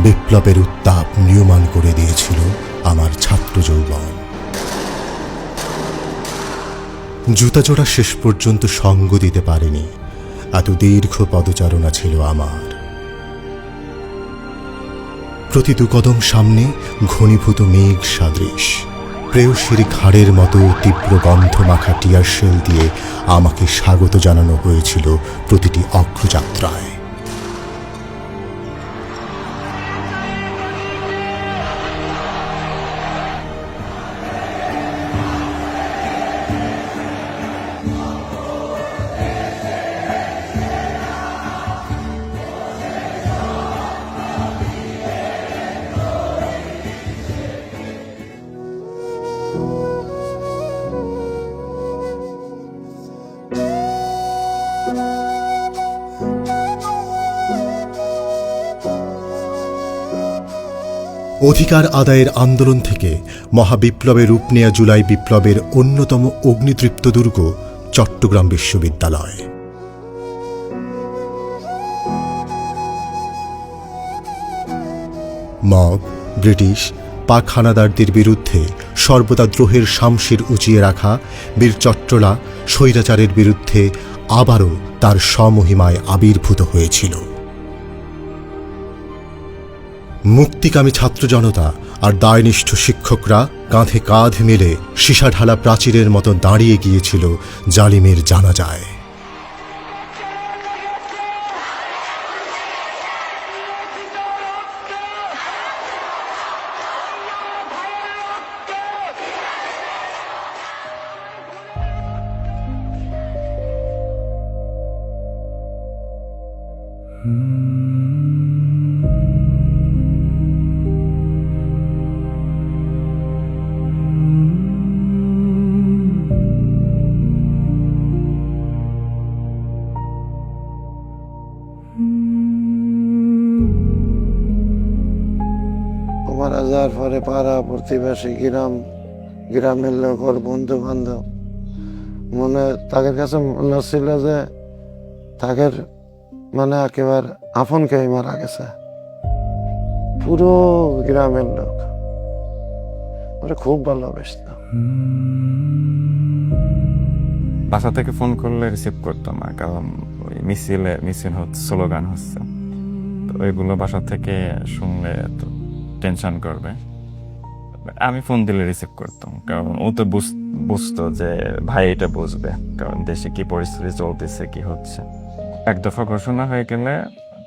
বিপ্লবের উত্তাপ ম্রিয়মান করে দিয়েছিল আমার ছাত্র যৌবন। জুতাজোড়া শেষ পর্যন্ত সঙ্গ দিতে পারেনি, এত দীর্ঘ পদচারণা ছিল আমার। প্রতি দুকদম সামনে ঘনীভূত মেঘ সাদৃশ প্রেয়সীর ঘাড়ের মতো তীব্র গন্ধ মাখা টিয়ারশেল দিয়ে আমাকে স্বাগত জানানো হয়েছিল প্রতিটি অগ্রযাত্রায়। অধিকার আদায়ের আন্দোলন থেকে মহাবিপ্লবে রূপ নেয়া জুলাই বিপ্লবের অন্যতম অগ্নিতৃপ্ত দুর্গ চট্টগ্রাম বিশ্ববিদ্যালয়। মগ, ব্রিটিশ, পাক হানাদারদের বিরুদ্ধে সর্বদা দ্রোহের শামশির উঁচিয়ে রাখা বীর চট্টলা স্বৈরাচারের বিরুদ্ধে আবারও তার স্বমহিমায় আবির্ভূত হয়েছিল। মুক্তিকামী ছাত্র জনতা আর দায়নিষ্ঠ শিক্ষকরা কাঁধে কাঁধ মিলে সীসাঢালা প্রাচীরের মতো দাঁড়িয়ে গিয়েছিল জালিমের জানাজায়। মারা যাওয়ার পরে পাড়া প্রতিবেশী গ্রামের লোক, ওর বন্ধু বান্ধব তাদের কাছে মনে ছিল যে তাদের একেবারে আপন কেউ মারা গেছে। পুরো গ্রামের লোক ওরা খুব ভালোবাসত। বাসা থেকে ফোন করলে রিসিভ করতাম না, কারণ ওই মিছিল হচ্ছে, স্লোগান হচ্ছে, তো ওইগুলো বাসা থেকে শুনলে তো টেনশন করবে। আমি ফোন দিলে রিসিভ করতাম, কারণ ও তো বুঝতো যে ভাই এটা বুঝবে, কারণ দেশে কি পরিস্থিতি চলতেছে, কি হচ্ছে। এক দফা ঘোষণা হয়ে গেলে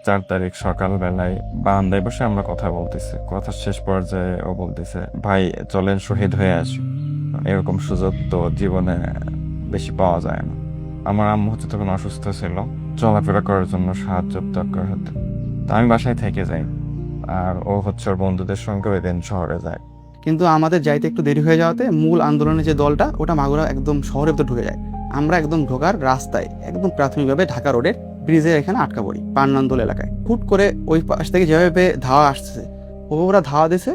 4 তারিখ সকালবেলায় বারান্দায় বসে আমরা কথা বলতেছি। কথা শেষ পর্যায়ে ও বলতেছে, ভাই চলেন শহীদ হয়ে আসি। এরকম সুযোগ তো জীবনে বেশি পাওয়া যায় না। আমার আম্মু হচ্ছে তখন অসুস্থ ছিল, চলাফেরা করার জন্য সাহায্য দরকার হতো, তা আমি বাসায় থেকে যাই, আর ও হচ্ছে ওর বন্ধুদের সঙ্গে ওই দিন শহরে যায়। কিন্তু আমাদের যাইতে একটু দেরি হয়ে যাওয়াতে মূল আন্দোলনের যে দলটা ওটা মাগুরা একদম শহরের ভিতরে ঢুকে যায়। আমরা একদম ঢোকার রাস্তায় একদম প্রাথমিকভাবে ঢাকা রোডের ব্রিজের এখানে আটকা পড়ি, পান্নান্দোল এলাকায়। হুট করে ওই পাশ থেকে যেভাবে ধাওয়া আসতেছে, ওরা ধাওয়া দিছে,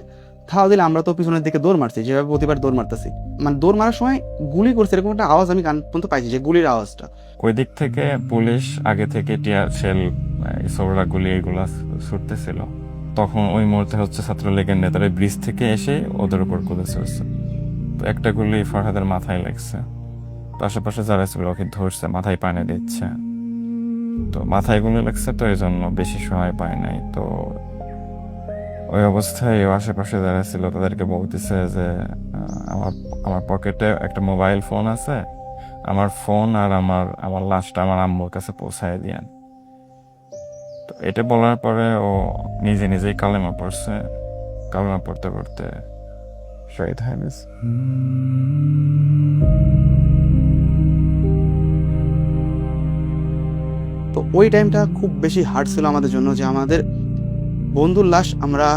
ধাওয়া দিলে আমরা তো পিছনের দিকে দৌড় মারছি, যেভাবে প্রতিবার দৌড় মারতেছি। দৌড় মারার সময় গুলি করছে, এরকম একটা আওয়াজ আমি কান পর্যন্ত পাইছি, যে গুলির আওয়াজটা। ওই দিক থেকে পুলিশ আগে থেকে টিয়ার শেল, সোরা গুলি এগুলা ছুটতেছিল। তখন ওই মুহূর্তে হচ্ছে ছাত্রলীগের নেতারা ব্রিজ থেকে এসে ওদের উপর গুলি ছুটছে। তো একটা গুলি ফরহাদের মাথায় লাগছে, পাশাপাশি যারা ছিল ওকে ধরছে, মাথায় পানি দিচ্ছে। তো মাথায় গুলি লাগছে, তো এই জন্য বেশি সময় পায় নাই। তো ওই অবস্থায় আশেপাশে যারা ছিল তাদেরকে বলতেছে যে আমার পকেটে একটা মোবাইল ফোন আছে, আমার ফোন আর আমার লাশটা আমার আম্মুর কাছে পৌঁছায় দিয়েন। তো এটা বলার পরে ও নিজেই কালেমা পড়ছে, কালেমা পড়তে পড়তে শহীদ হয়ে গেছে। তো ওই টাইমটা খুব বেশি হার্ড ছিল আমাদের জন্য, যে আমাদের বন্ধুর লাশ আমরা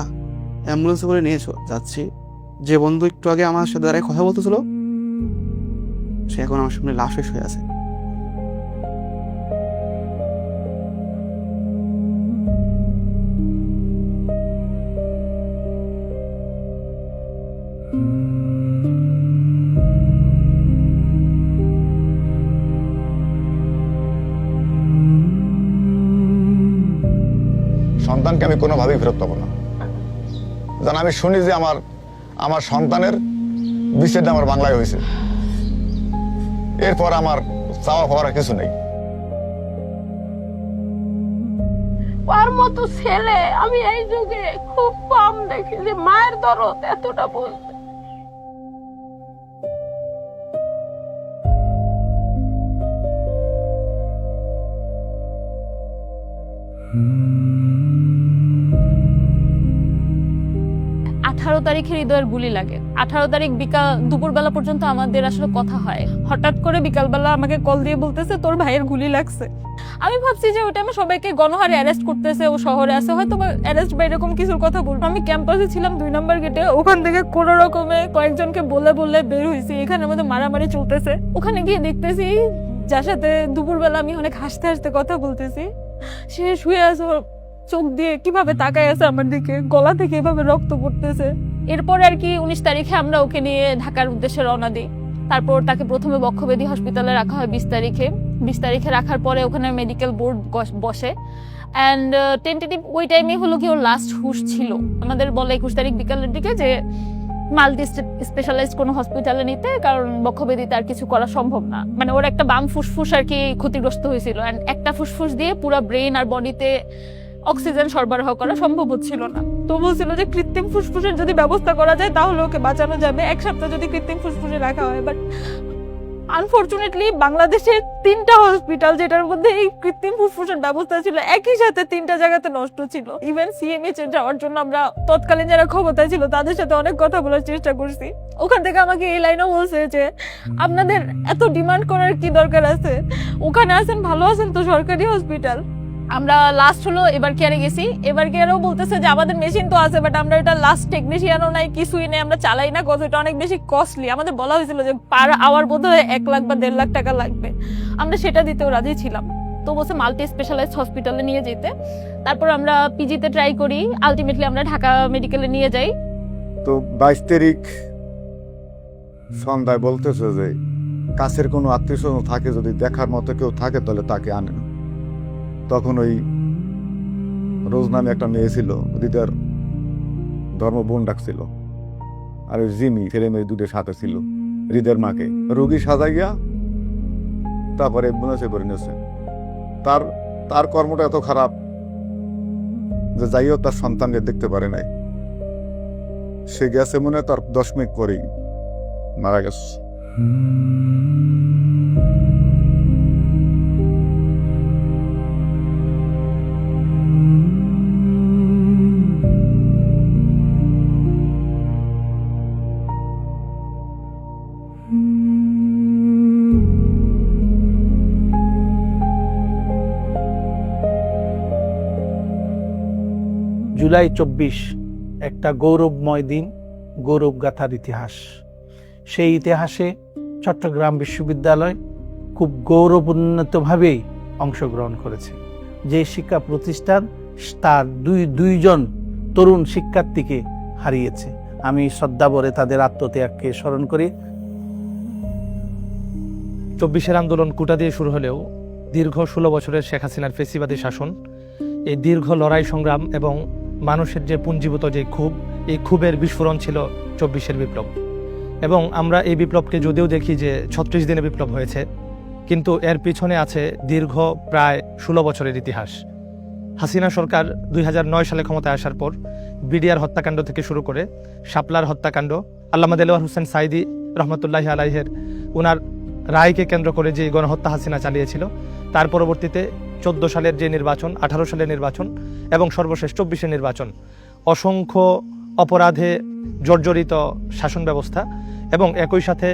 অ্যাম্বুলেন্সে করে নিয়ে যাচ্ছি। যে বন্ধু একটু আগে আমার সাথে দাঁড়ায় কথা বলতেছিল, সে এখন আমার সামনে লাশ হয়ে আছে। সন্তানকে আমি কোনোভাবেই ফেরত পাবো না। যেন আমি শুনি যে আমার সন্তানের বিচ্ছেদ আমার বাংলায় হয়েছে। এরপর আমার চাওয়া পাওয়ার আর কিছু নেই। ওর মতো ছেলে আমি এই যুগে খুব কম দেখি যে মায়ের দরদ এতটা বলতে। আঠারো তারিখে হৃদয়ের গুলি লাগে। 18 তারিখ বিকাল দুপুরবেলা পর্যন্ত আমাদের আসলে কথা হয়। হঠাৎ করে বিকালবেলা আমাকে কল দিয়ে বলতেছে তোর ভাইয়ের গুলি লাগছে। আমি ভাবছি যে ওটা আমি সবাইকে গণহারে অ্যারেস্ট করতেছে, ও শহরে আছে, হয়তো অ্যারেস্ট বা এরকম কিছুর কথা বলবো। আমি ক্যাম্পাসে ছিলাম 2 নম্বর গেটে, ওখান থেকে কোন রকমে কয়েকজনকে বলে বের হয়েছি। এখানে মধ্যে মারামারি চলতেছে। ওখানে গিয়ে দেখতেছি যার সাথে দুপুরবেলা আমি অনেক হাসতে হাসতে কথা বলতেছি, সে শুয়ে আছে, চোখ দিয়ে কিভাবে তাকায় আছে আমার দিকে, গলা থেকে এভাবে রক্ত পড়তেছে। এরপর আর কি 19 তারিখে আমরা ওকে নিয়ে ঢাকার উদ্দেশ্যে রওনা দিই। তারপর তাকে প্রথমে বক্ষব্যাধি হসপিটালে রাখা হয় 20 তারিখে। 20 তারিখে রাখার পরে ওখানে মেডিকেল বোর্ড বসে অ্যান্ড টেন্টেটিভ ওই টাইমে হলো কি ওর লাস্ট হুশ ছিল। আমাদের বলে 21 তারিখ বিকালের দিকে যে মাল্টি স্পেশালাইজড কোনো হসপিটালে নিতে, কারণ বক্ষব্যাধিতে আর কিছু করা সম্ভব না। মানে ওর একটা বাম ফুসফুস আর কি ক্ষতিগ্রস্ত হয়েছিল অ্যান্ড একটা ফুসফুস দিয়ে পুরো ব্রেন আর বডিতে অক্সিজেন সরবরাহ করা সম্ভব হচ্ছিল না। তো বলছিল যে কৃত্রিম ফুসফুসের যদি ব্যবস্থা করা যায় তাহলে ওকে বাঁচানো যাবে, 1 সপ্তাহ যদি কৃত্রিম ফুসফুসে রাখা হয়। বাট আনফরচুনেটলি বাংলাদেশে 3টা হসপিটাল যেটার মধ্যে এই কৃত্রিম ফুসফুসের ব্যবস্থা ছিল একই সাথে 3টা জায়গাতে নষ্ট ছিল। ইভেন সিএমএইচ এ যাওয়ার জন্য আমরা তৎকালীন যারা ক্ষমতায় ছিল তাদের সাথে অনেক কথা বলার চেষ্টা করছি। ওখান থেকে আমাকে এই লাইনও বলছে যে আপনাদের এত ডিমান্ড করার কি দরকার আছে, ওখানে আছেন ভালো আছেন তো সরকারি হসপিটাল। আমরা লাস্ট হলো এবার কেয়ারে গেছি। এবার কেয়ারেও বলতেছে যে আমাদের মেশিন তো আছে বাট আমরা এটা লাস্ট টেকনিশিয়ানও নাই, কিছুই নেই, আমরা চালাই না, কত এটা অনেক বেশি কস্টলি। আমাদের বলা হয়েছিল যে পার আওয়ার বোধহয় 1 লাখ বা 1.5 লাখ টাকা লাগবে, আমরা সেটা দিতেও রাজি ছিলাম। তো বলছে মাল্টি স্পেশালাইজড হসপিটালে নিয়ে যেতে। তারপর আমরা পিজিতে ট্রাই করি, আলটিমেটলি আমরা ঢাকা মেডিকেলে নিয়ে যাই। তো 22 তারিখ সন্ধ্যায় বলতেছে যে কাছের কোনো আত্মীয় স্বজন থাকে, যদি দেখার মতো কেউ থাকে তাহলে তাকে আনেন। তখন ওই রোজ নামে একটা মেয়ে ছিল, হৃদয়ের ধর্ম বোন ডাকছিল, আর ওই জিমি ছেলে মেয়ে দুটোর সাথে ছিল হৃদয়ের মাকে রোগী সাজাইয়া তারপরে অ্যাম্বুলেন্সে করে নিয়েছে। তার কর্মটা এত খারাপ যে যাইও তার সন্তানকে দেখতে পারে নাই। সে গেছে মনে হয় তার 10 মিনিট পরেই মারা গেছে। জুলাই 24 একটা গৌরবময় দিন, গৌরবগাথার ইতিহাস। সেই ইতিহাসে চট্টগ্রাম বিশ্ববিদ্যালয় খুব গৌরবোন্নতভাবেই অংশগ্রহণ করেছে। যে শিক্ষা প্রতিষ্ঠান তার দুইজন তরুণ শিক্ষার্থীকে হারিয়েছে। আমি শ্রদ্ধাভরে তাদের আত্মত্যাগকে স্মরণ করি। 24-এর আন্দোলন কোটা দিয়ে শুরু হলেও দীর্ঘ 16 বছরের শেখ হাসিনার ফেসিবাদী শাসন, এই দীর্ঘ লড়াই সংগ্রাম এবং মানুষের যে পুঞ্জীভূত যে ক্ষোভ, এই ক্ষোভের বিস্ফোরণ ছিল 24-এর বিপ্লব। এবং আমরা এই বিপ্লবকে যদিও দেখি যে 36 দিনে বিপ্লব হয়েছে, কিন্তু এর পিছনে আছে দীর্ঘ প্রায় 16 বছরের ইতিহাস। হাসিনা সরকার 2009 সালে ক্ষমতায় আসার পর বিডিআর হত্যাকাণ্ড থেকে শুরু করে শাপলার হত্যাকাণ্ড, আল্লামা দেলোয়ার হোসেন সাইদি রহমতুল্লাহি আলাইহের ওনার রায়কে কেন্দ্র করে যে গণহত্যা হাসিনা চালিয়েছিল, তার পরবর্তীতে 14 সালের যে নির্বাচন, 18 সালের নির্বাচন এবং সর্বশেষ 24-এর নির্বাচন, অসংখ্য অপরাধে জর্জরিত শাসন ব্যবস্থা এবং একই সাথে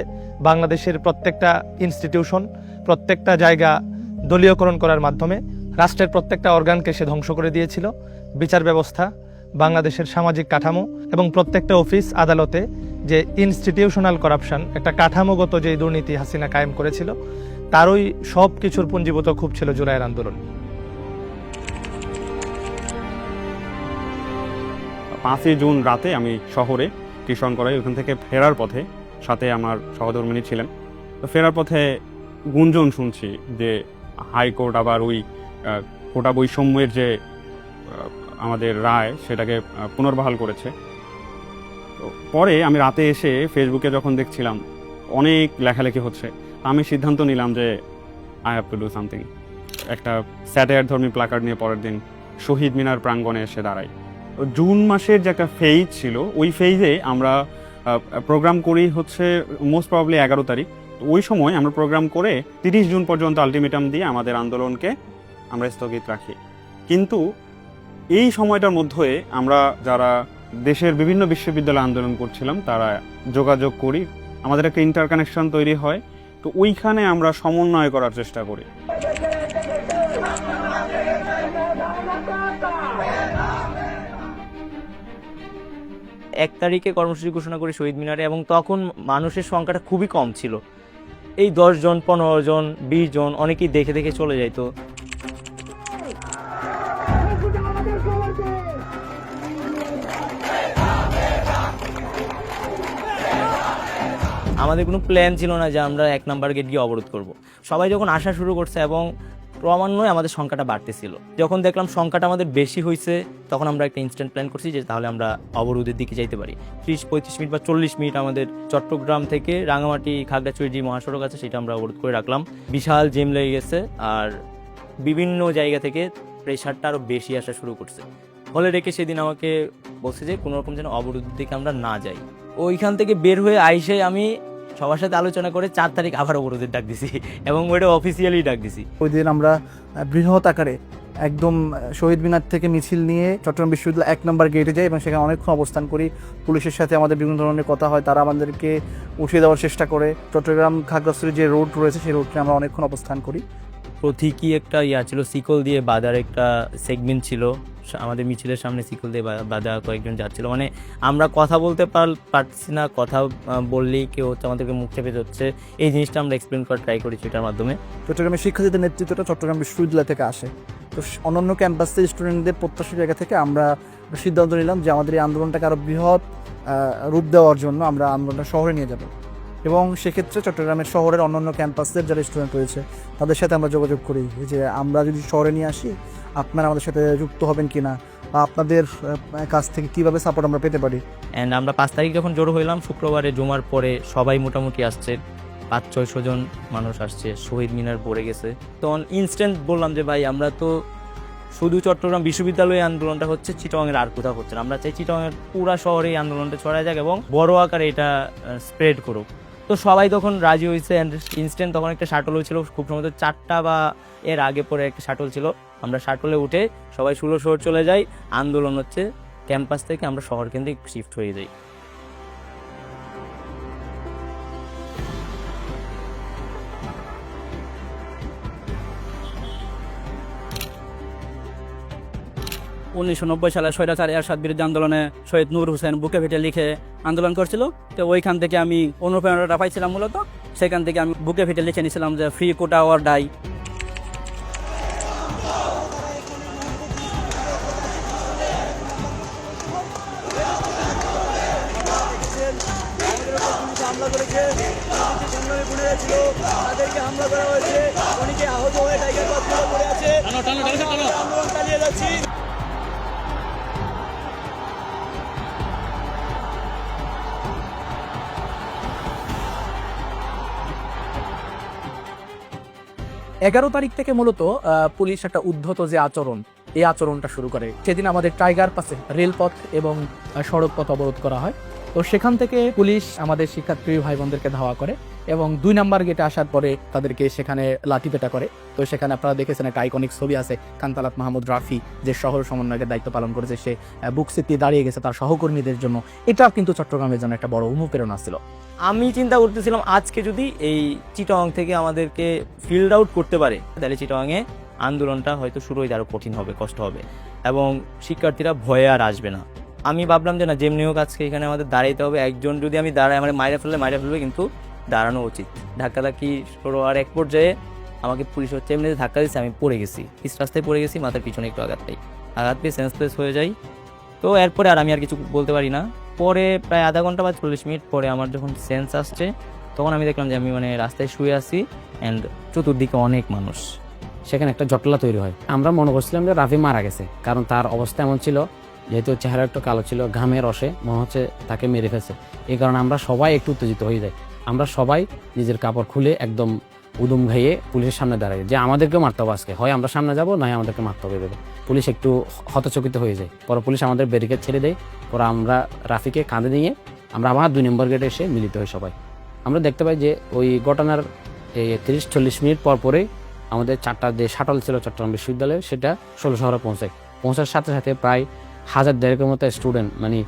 বাংলাদেশের প্রত্যেকটা ইনস্টিটিউশন, প্রত্যেকটা জায়গা দলীয়করণ করার মাধ্যমে রাষ্ট্রের প্রত্যেকটা অর্গানকে সে ধ্বংস করে দিয়েছিল। বিচার ব্যবস্থা, বাংলাদেশের সামাজিক কাঠামো এবং প্রত্যেকটা অফিস আদালতে যে ইনস্টিটিউশনাল করাপশন, একটা কাঠামোগত যে দুর্নীতি হাসিনা কায়েম করেছিল, তারই সব কিছুর পুঞ্জীভূত খুব ছিল জুলাইয়ের আন্দোলন। 5ই জুন রাতে আমি শহরে টিউশন করাই, ওখান থেকে ফেরার পথে সাথে আমার সহধর্মিণী ছিলেন। তো ফেরার পথে গুঞ্জন শুনছি যে হাইকোর্ট আবার ওই কোটা বৈষম্যের যে আমাদের রায় সেটাকে পুনর্বহাল করেছে। তো পরে আমি রাতে এসে ফেসবুকে যখন দেখছিলাম অনেক লেখালেখি হচ্ছে, আমি সিদ্ধান্ত নিলাম যে I have to do something. একটা স্যাটায়ার ধর্মী প্ল্যাকার্ড নিয়ে পরের দিন শহীদ মিনার প্রাঙ্গণে এসে দাঁড়াই। তো জুন মাসের যে একটা ফেজ ছিল, ওই ফেজে আমরা প্রোগ্রাম করি হচ্ছে মোস্ট প্রবাবলি 11 তারিখ। তো ওই সময় আমরা প্রোগ্রাম করে 30 জুন পর্যন্ত আলটিমেটাম দিয়ে আমাদের আন্দোলনকে আমরা স্থগিত রাখি। কিন্তু এই সময়টার মধ্যে আমরা যারা দেশের বিভিন্ন বিশ্ববিদ্যালয়ে আন্দোলন করছিলাম তারা যোগাযোগ করি, আমাদের একটা ইন্টারকানেকশন তৈরি হয়। তো ওইখানে আমরা সমন্বয় করার চেষ্টা করি। 1 তারিখে কর্মসূচি ঘোষণা করি শহীদ মিনারে, এবং তখন মানুষের সংখ্যাটা খুবই কম ছিল। এই 10 জন, 15 জন, 20 জন, অনেকেই দেখে দেখে চলে যাইতো। আমাদের কোনো প্ল্যান ছিল না যে আমরা 1 নাম্বার গেট গিয়ে অবরোধ করব। সবাই যখন আসা শুরু করছে এবং ক্রমান্বয়ে আমাদের সংখ্যাটা বাড়তেছিল, যখন দেখলাম সংখ্যাটা আমাদের বেশি হয়েছে, তখন আমরা একটা ইনস্ট্যান্ট প্ল্যান করছি যে তাহলে আমরা অবরোধের দিকে যাইতে পারি। 30-35 মিনিট বা 40 মিনিট আমাদের চট্টগ্রাম থেকে রাঙামাটি খাগড়াছড়ি যে মহাসড়ক আছে সেটা আমরা অবরোধ করে রাখলাম। বিশাল জ্যাম লেগে গেছে, আর বিভিন্ন জায়গা থেকে প্রেশারটা আরও বেশি আসা শুরু করছে। ফলে রেখে সেদিন আমাকে বলছে যে কোনো রকম যেন অবরোধের দিকে আমরা না যাই। ওইখান থেকে বের হয়ে আইসে আমি সবার সাথে আলোচনা করে 4 তারিখ আবার অবরোধের ডাক দিছি, এবং ওইটা অফিসিয়ালি ডাক দিছি। ওই দিন আমরা বৃহৎ আকারে একদম শহীদ মিনার থেকে মিছিল নিয়ে চট্টগ্রাম বিশ্ববিদ্যালয় 1 নম্বর গেটে যাই, এবং সেখানে অনেকক্ষণ অবস্থান করি। পুলিশের সাথে আমাদের বিভিন্ন ধরনের কথা হয়, তারা আমাদেরকে উঠিয়ে দেওয়ার চেষ্টা করে। চট্টগ্রাম খাগড়াছড়ি যে রোড রয়েছে সেই রোডে আমরা অনেকক্ষণ অবস্থান করি। প্রতীকী একটা ছিল, শিকল দিয়ে বাঁধার একটা সেগমেন্ট ছিল আমাদের মিছিলের সামনে, শিকল দিয়ে বাঁধা কয়েকজন যাচ্ছিল। মানে আমরা কথা বলতে পারছি না, কথা বললেই কেউ হচ্ছে আমাদেরকে মুখ চেপে যাচ্ছে। এই জিনিসটা আমরা এক্সপ্লেন করার ট্রাই করেছি এটার মাধ্যমে। চট্টগ্রামের শিক্ষার্থীদের নেতৃত্বটা চট্টগ্রাম বিশ্ববিদ্যালয় থেকে আসে, তো অন্যান্য ক্যাম্পাসের স্টুডেন্টদের প্রত্যাশার জায়গা থেকে আমরা সিদ্ধান্ত নিলাম যে আমাদের এই আন্দোলনটাকে আরও বৃহৎ রূপ দেওয়ার জন্য আমরা আন্দোলনটা শহরে নিয়ে যাব, এবং সেক্ষেত্রে চট্টগ্রামের শহরের অন্যান্য ক্যাম্পাসের যারা স্টুডেন্ট রয়েছে তাদের সাথে আমরা যোগাযোগ করি যে আমরা যদি শহরে নিয়ে আসি আপনারা আমাদের সাথে যুক্ত হবেন কিনা, বা আপনাদের কাছ থেকে কীভাবে সাপোর্ট আমরা পেতে পারি। অ্যান্ড আমরা 5 তারিখ যখন জড়ো হইলাম, শুক্রবারে জুমার পরে সবাই মোটামুটি আসছে, 500-600 জন মানুষ আসছে, শহীদ মিনার ভরে গেছে। তখন ইনস্ট্যান্ট বললাম যে ভাই আমরা তো শুধু চট্টগ্রাম বিশ্ববিদ্যালয়ে আন্দোলনটা হচ্ছে, চিটাগাংয়ের আর কোথাও হচ্ছে না। আমরা চাই চিটাগাংয়ের পুরা শহরে এই আন্দোলনটা ছড়ায় যাক এবং বড় আকারে এটা স্প্রেড করুক। তো সবাই তখন রাজি হয়েছে। অ্যান্ড ইনস্ট্যান্ট তখন একটা শাটল ছিল, খুব সম্ভবত 4টা বা এর আগে পরে একটা শাটল ছিল। আমরা শাটলে উঠে সবাই ষোলো শহর চলে যাই। আন্দোলন হচ্ছে ক্যাম্পাস থেকে আমরা শহর কেন্দ্রিক শিফট হয়ে যাই। সালে স্বৈরাচার এরশাদ বিরোধী আন্দোলনে শহীদ নূর হোসেন বুকে ফেটে লিখে আন্দোলন করছিল। তো ওইখান থেকে আমি অনুপ্রেরণাটা পাইছিলাম মূলত, সেখান থেকে আমি বুকে ফেটে লিখে নিয়েছিলাম যে ফ্রি কোটা অর ডাই। এগারো তারিখ থেকে মূলত পুলিশ একটা উদ্ধত যে আচরণ, এই আচরণটা শুরু করে। সেদিন আমাদের টাইগার পাসে রেলপথ এবং সড়ক পথ অবরোধ করা হয়। তো সেখান থেকে পুলিশ আমাদের শিক্ষার্থী ভাই বোনদেরকে ধাওয়া করে, এবং 2 নাম্বার গেটে আসার পরে তাদেরকে সেখানে লাঠিপেটা করে। তো সেখানে আপনারা দেখেছেন একটা আইকনিক ছবি আছে, কান্তালাত মাহমুদ রাফি যে শহর সমন্বয়কের দায়িত্ব পালন করেছে, সে বুক সিটি দাঁড়িয়ে গেছে তার সহকর্মীদের জন্য। এটা কিন্তু চট্টগ্রামের জন্য একটা বড় অনুপ্রেরণা ছিল। আমি চিন্তা করতেছিলাম আজকে যদি এই চিটাগাং থেকে আমাদেরকে ফিল্ড আউট করতে পারে, তাহলে চিটাগাংয়ে আন্দোলনটা হয়তো শুরু হইতে আরও কঠিন হবে, কষ্ট হবে, এবং শিক্ষার্থীরা ভয়ে আর আসবে না। আমি ভাবলাম যে না, যেমনি হোক আজকে এখানে আমাদের দাঁড়াইতে হবে। একজন যদি আমি দাঁড়াই, আমার মাইরে ফেলবে, কিন্তু দাঁড়ানো উচিত। ধাক্কাধাক্কি শুরু আর এক পর্যায়ে আমাকে পুলিশ হচ্ছে এমনি ধাক্কা দিচ্ছে, আমি পড়ে গেছি, পিছ রাস্তায় পড়ে গেছি, মাথার পিছনে একটু আঘাত পেয়ে সেন্সলেস হয়ে যাই। তো এরপরে আর আমি আর কিছু বলতে পারি না। পরে প্রায় আধা ঘন্টা বা 40 মিনিট পরে আমার যখন সেন্স আসছে, তখন আমি দেখলাম যে আমি রাস্তায় শুয়ে আছি, অ্যান্ড চতুর্দিকে অনেক মানুষ। সেখানে একটা জটলা তৈরি হয়। আমরা মনে করছিলাম যে রাফি মারা গেছে, কারণ তার অবস্থা এমন ছিল যেহেতু চেহারা একটু কালো ছিল, ঘামে রসে মনে হচ্ছে তাকে মেরে ফেলছে। এই কারণে আমরা সবাই একটু উত্তেজিত হয়ে যাই। আমরা সবাই নিজের কাপড় খুলে একদম উদুম ঘাইয়ে পুলিশের সামনে দাঁড়াই যে আমাদেরকেও মারতে হবে আজকে, হয় আমরা সামনে যাবো নয় আমাদেরকে মারতে হবে ভেবে। পুলিশ একটু হতচকিত হয়ে যায়। পরে পুলিশ আমাদের ব্যারিকেড ছেড়ে দেয়। পরে আমরা রাফিকে কাঁধে নিয়ে আমরা আবার 2 নম্বর গেটে এসে মিলিত হই সবাই। আমরা দেখতে পাই যে ওই ঘটনার 30-40 মিনিট পর পরে আমাদের 4টা যে শাটল ছিল চট্টগ্রাম বিশ্ববিদ্যালয়ে সেটা 16 শহরে পৌঁছার সাথে সাথে প্রায় 1000-1500 মতো স্টুডেন্ট মানে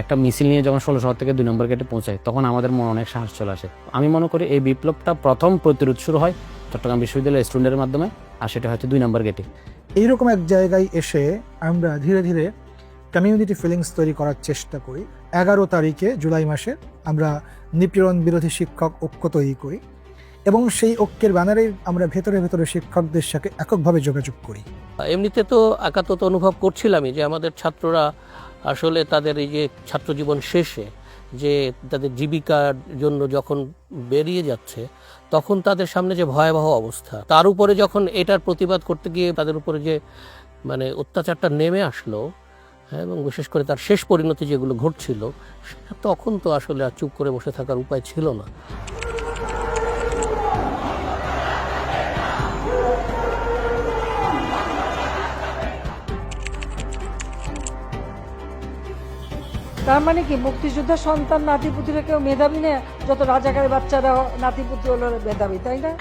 একটা মিছিল নিয়ে যখন 16 শহর থেকে 2 নম্বর গেটে পৌঁছায় তখন আমাদের মনে অনেক সাহস চলে আসে। আমি মনে করি এই বিপ্লবটা প্রথম প্রতিরোধ শুরু হয় চট্টগ্রাম বিশ্ববিদ্যালয়ের স্টুডেন্টের মাধ্যমে, আর সেটা হচ্ছে 2 নম্বর গেটে। এইরকম এক জায়গায় এসে আমরা ধীরে ধীরে কমিউনিটি ফিলিংস তৈরি করার চেষ্টা করি। 11 তারিখে জুলাই মাসে আমরা নিপীড়ন বিরোধী শিক্ষক ঐক্য তৈরি করি এবং সেই ঐক্যের ব্যানারে আমরা ভেতরে ভেতরে শিক্ষকদের সাথে এককভাবে যোগাযোগ করি। এমনিতে তো একাত্মতা অনুভব করছিলামই যে আমাদের ছাত্ররা আসলে তাদের এই যে ছাত্র জীবন শেষে যে তাদের জীবিকার জন্য যখন বেরিয়ে যাচ্ছে তখন তাদের সামনে যে ভয়াবহ অবস্থা, তার উপরে যখন এটার প্রতিবাদ করতে গিয়ে তাদের উপরে যে মানে অত্যাচারটা নেমে আসলো, হ্যাঁ, এবং বিশেষ করে তার শেষ পরিণতি যেগুলো ঘটছিল তখন তো আসলে আর চুপ করে বসে থাকার উপায় ছিল না। তার মানে কি মুক্তিযোদ্ধার সন্তান নাতিপুতিরা কেউ মেধাবী না, যত রাজাকারের বাচ্চারা নাতিপুতি হলো মেধাবী, তাই না?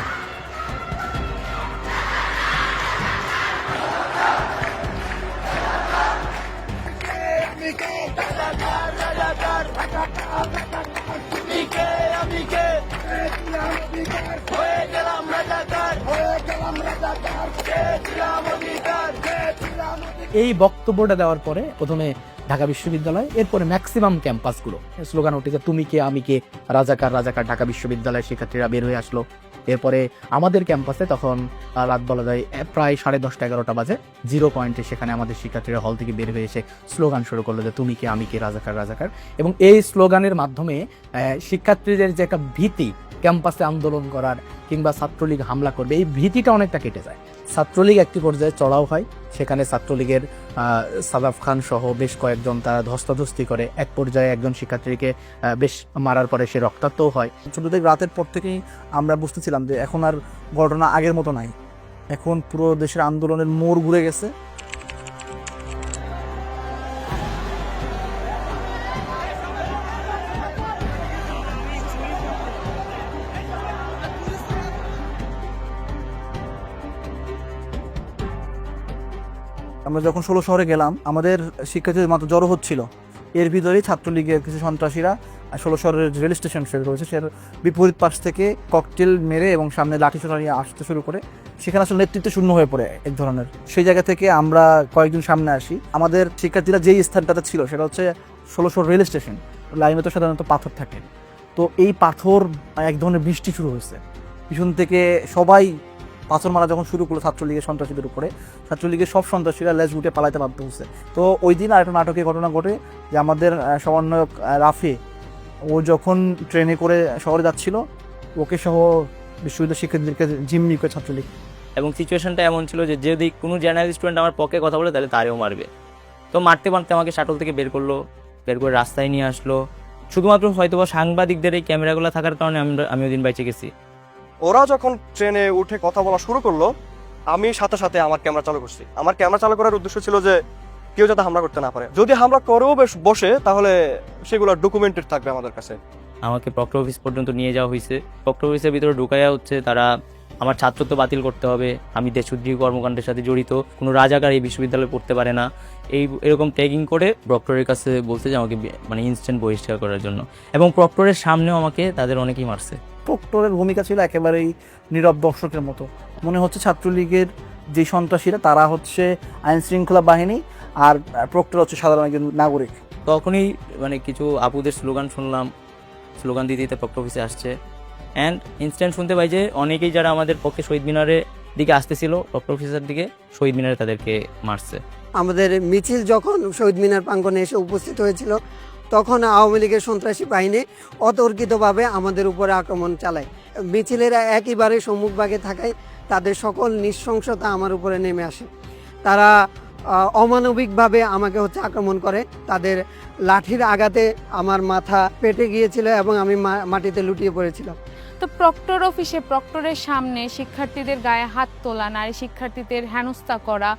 এই বক্তব্যটা দেওয়ার পরে প্রথমে ঢাকা বিশ্ববিদ্যালয়, এরপরে ম্যাক্সিমাম ক্যাম্পাসগুলো স্লোগান উঠেছে তুমি কে আমি কে, রাজাকার রাজাকার। ঢাকা বিশ্ববিদ্যালয়ের শিক্ষার্থীরা বের হয়ে আসলো। এরপরে আমাদের ক্যাম্পাসে তখন রাত বলা যায় প্রায় 10:30-11টা বাজে, 0 পয়েন্টে সেখানে আমাদের শিক্ষার্থীরা হল থেকে বের হয়ে এসে স্লোগান শুরু করলো যে তুমি কে আমি কে, রাজাকার রাজাকার। এবং এই স্লোগানের মাধ্যমে শিক্ষার্থীদের যে একটা ভীতি ক্যাম্পাসে আন্দোলন করার কিংবা ছাত্রলীগ হামলা করবে এই ভীতিটা অনেকটা কেটে যায়। ছাত্রলীগ একটি পর্যায়ে চড়াও হয়, সেখানে ছাত্রলীগের সাদাফ খান সহ বেশ কয়েকজন তারা ধস্তাধস্তি করে, এক পর্যায়ে একজন শিক্ষার্থীকে বেশ মারার পরে সে রক্তাক্তও হয়। 14 রাতের পর থেকেই আমরা বুঝতেছিলাম যে এখন আর ঘটনা আগের মতো নাই, এখন পুরো দেশের আন্দোলনের মোড় ঘুরে গেছে। আমরা যখন 16 শহরে গেলাম আমাদের শিক্ষার্থীদের মাত্র জড়ো হচ্ছিল, এর ভিতরেই ছাত্রলীগের কিছু সন্ত্রাসীরা 16 শহরের রেল স্টেশন শুরু করেছে, সে বিপরীত পাশ থেকে ককটেল মেরে এবং সামনে লাঠিসোঁটা নিয়ে আসতে শুরু করে। সেখানে আসলে নেতৃত্ব শূন্য হয়ে পড়ে এক ধরনের। সেই জায়গা থেকে আমরা কয়েকজন সামনে আসি। আমাদের শিক্ষার্থীরা যেই স্থানটাতে ছিল সেটা হচ্ছে 16 শহর রেল স্টেশন। লাইনে তো সাধারণত পাথর থাকে, তো এই পাথর এক ধরনের বৃষ্টি শুরু হয়েছে পিছন থেকে। সবাই পাথর মারা যখন শুরু করলো ছাত্রলীগের সন্ত্রাসীদের উপরে, ছাত্রলীগের সব সন্ত্রাসীরা লেজ গুটে পালাইতে বাধ্য হচ্ছে। তো ওই দিন আরেকটা নাটকীয় ঘটনা ঘটে যে আমাদের সমন্বয়ক রাফি, ও যখন ট্রেনে করে শহরে যাচ্ছিল ওকে সহ বিশ্ববিদ্যালয় শিক্ষার্থীদেরকে জিম্মি করে ছাত্রলীগ। এবং সিচুয়েশনটা এমন ছিল যে যদি কোনো জেনারেল স্টুডেন্ট আমার পক্ষে কথা বলে তাহলে তারেও মারবে। তো মারতে মারতে আমাকে শাটল থেকে বের করলো, বের করে রাস্তায় নিয়ে আসলো। শুধুমাত্র হয়তো বা সাংবাদিকদের এই ক্যামেরাগুলো থাকার কারণে আমি ওই দিন বেঁচে গেছি। ওরা যখন ট্রেনে উঠে কথা বলা শুরু করলো আমি সাথে সাথে আমার ক্যামেরা চালু করছি। আমার ক্যামেরা চালু করার উদ্দেশ্য ছিল যে কেউ যাতে হামলা করতে না পারে, যদি হামলা করেও বসে তাহলে সেগুলো ডকুমেন্টেড থাকবে আমাদের কাছে। আমাকে প্রক্টর অফিস পর্যন্ত নিয়ে যাওয়া হয়েছে। প্রক্টর অফিসের ভিতরে ঢুকাইয়া হচ্ছে তারা আমার ছাত্রত্ব বাতিল করতে হবে, আমি দেশোদ্রোহী কর্মকাণ্ডের সাথে জড়িত, কোনো রাজাকার এই বিশ্ববিদ্যালয়ে পড়তে পারে না, এরকম ট্যাগিং করে প্রক্টরের কাছে বলছে যে আমাকে মানে ইনস্ট্যান্ট বহিষ্কার করার জন্য। এবং প্রক্টরের সামনেও আমাকে তাদের অনেকেই মারছে। প্রক্টরের ভূমিকা ছিল একেবারেই নীরব দর্শকের মতো। মনে হচ্ছে ছাত্রলীগের যে সন্ত্রাসীরা তারা হচ্ছে আইন শৃঙ্খলা বাহিনী আর প্রক্টর হচ্ছে সাধারণ একজন নাগরিক। তখনই মানে কিছু আপুদের স্লোগান শুনলাম, স্লোগান দিতে দিতে প্রক্টর অফিসে আসছে। অ্যান্ড ইনস্ট্যান্ট শুনতে পাই যে অনেকেই যারা আমাদের পক্ষে শহীদ মিনারের দিকে আসতেছিল প্রক্টর অফিসের দিকে, শহীদ মিনারে তাদেরকে মারছে। আমাদের মিছিল যখন শহীদ মিনার প্রাঙ্গণে এসে উপস্থিত হয়েছিল তখন আওয়ামী লীগের সন্ত্রাসী বাহিনী অতর্কিতভাবে আমাদের উপরে আক্রমণ চালায়। মিছিলেরা একইবারে সম্মুখভাগে থাকায় তাদের সকল নৃশংসতা আমার উপরে নেমে আসে। তারা অমানবিকভাবে আমাকে আক্রমণ করে। তাদের লাঠির আঘাতে আমার মাথা পেটে গিয়েছিল এবং আমি মাটিতে লুটিয়ে পড়েছিলাম। তো প্রক্টর অফিসে প্রক্টরের সামনে শিক্ষার্থীদের গায়ে হাত তোলা, নারী শিক্ষার্থীদের হেনস্থা করা,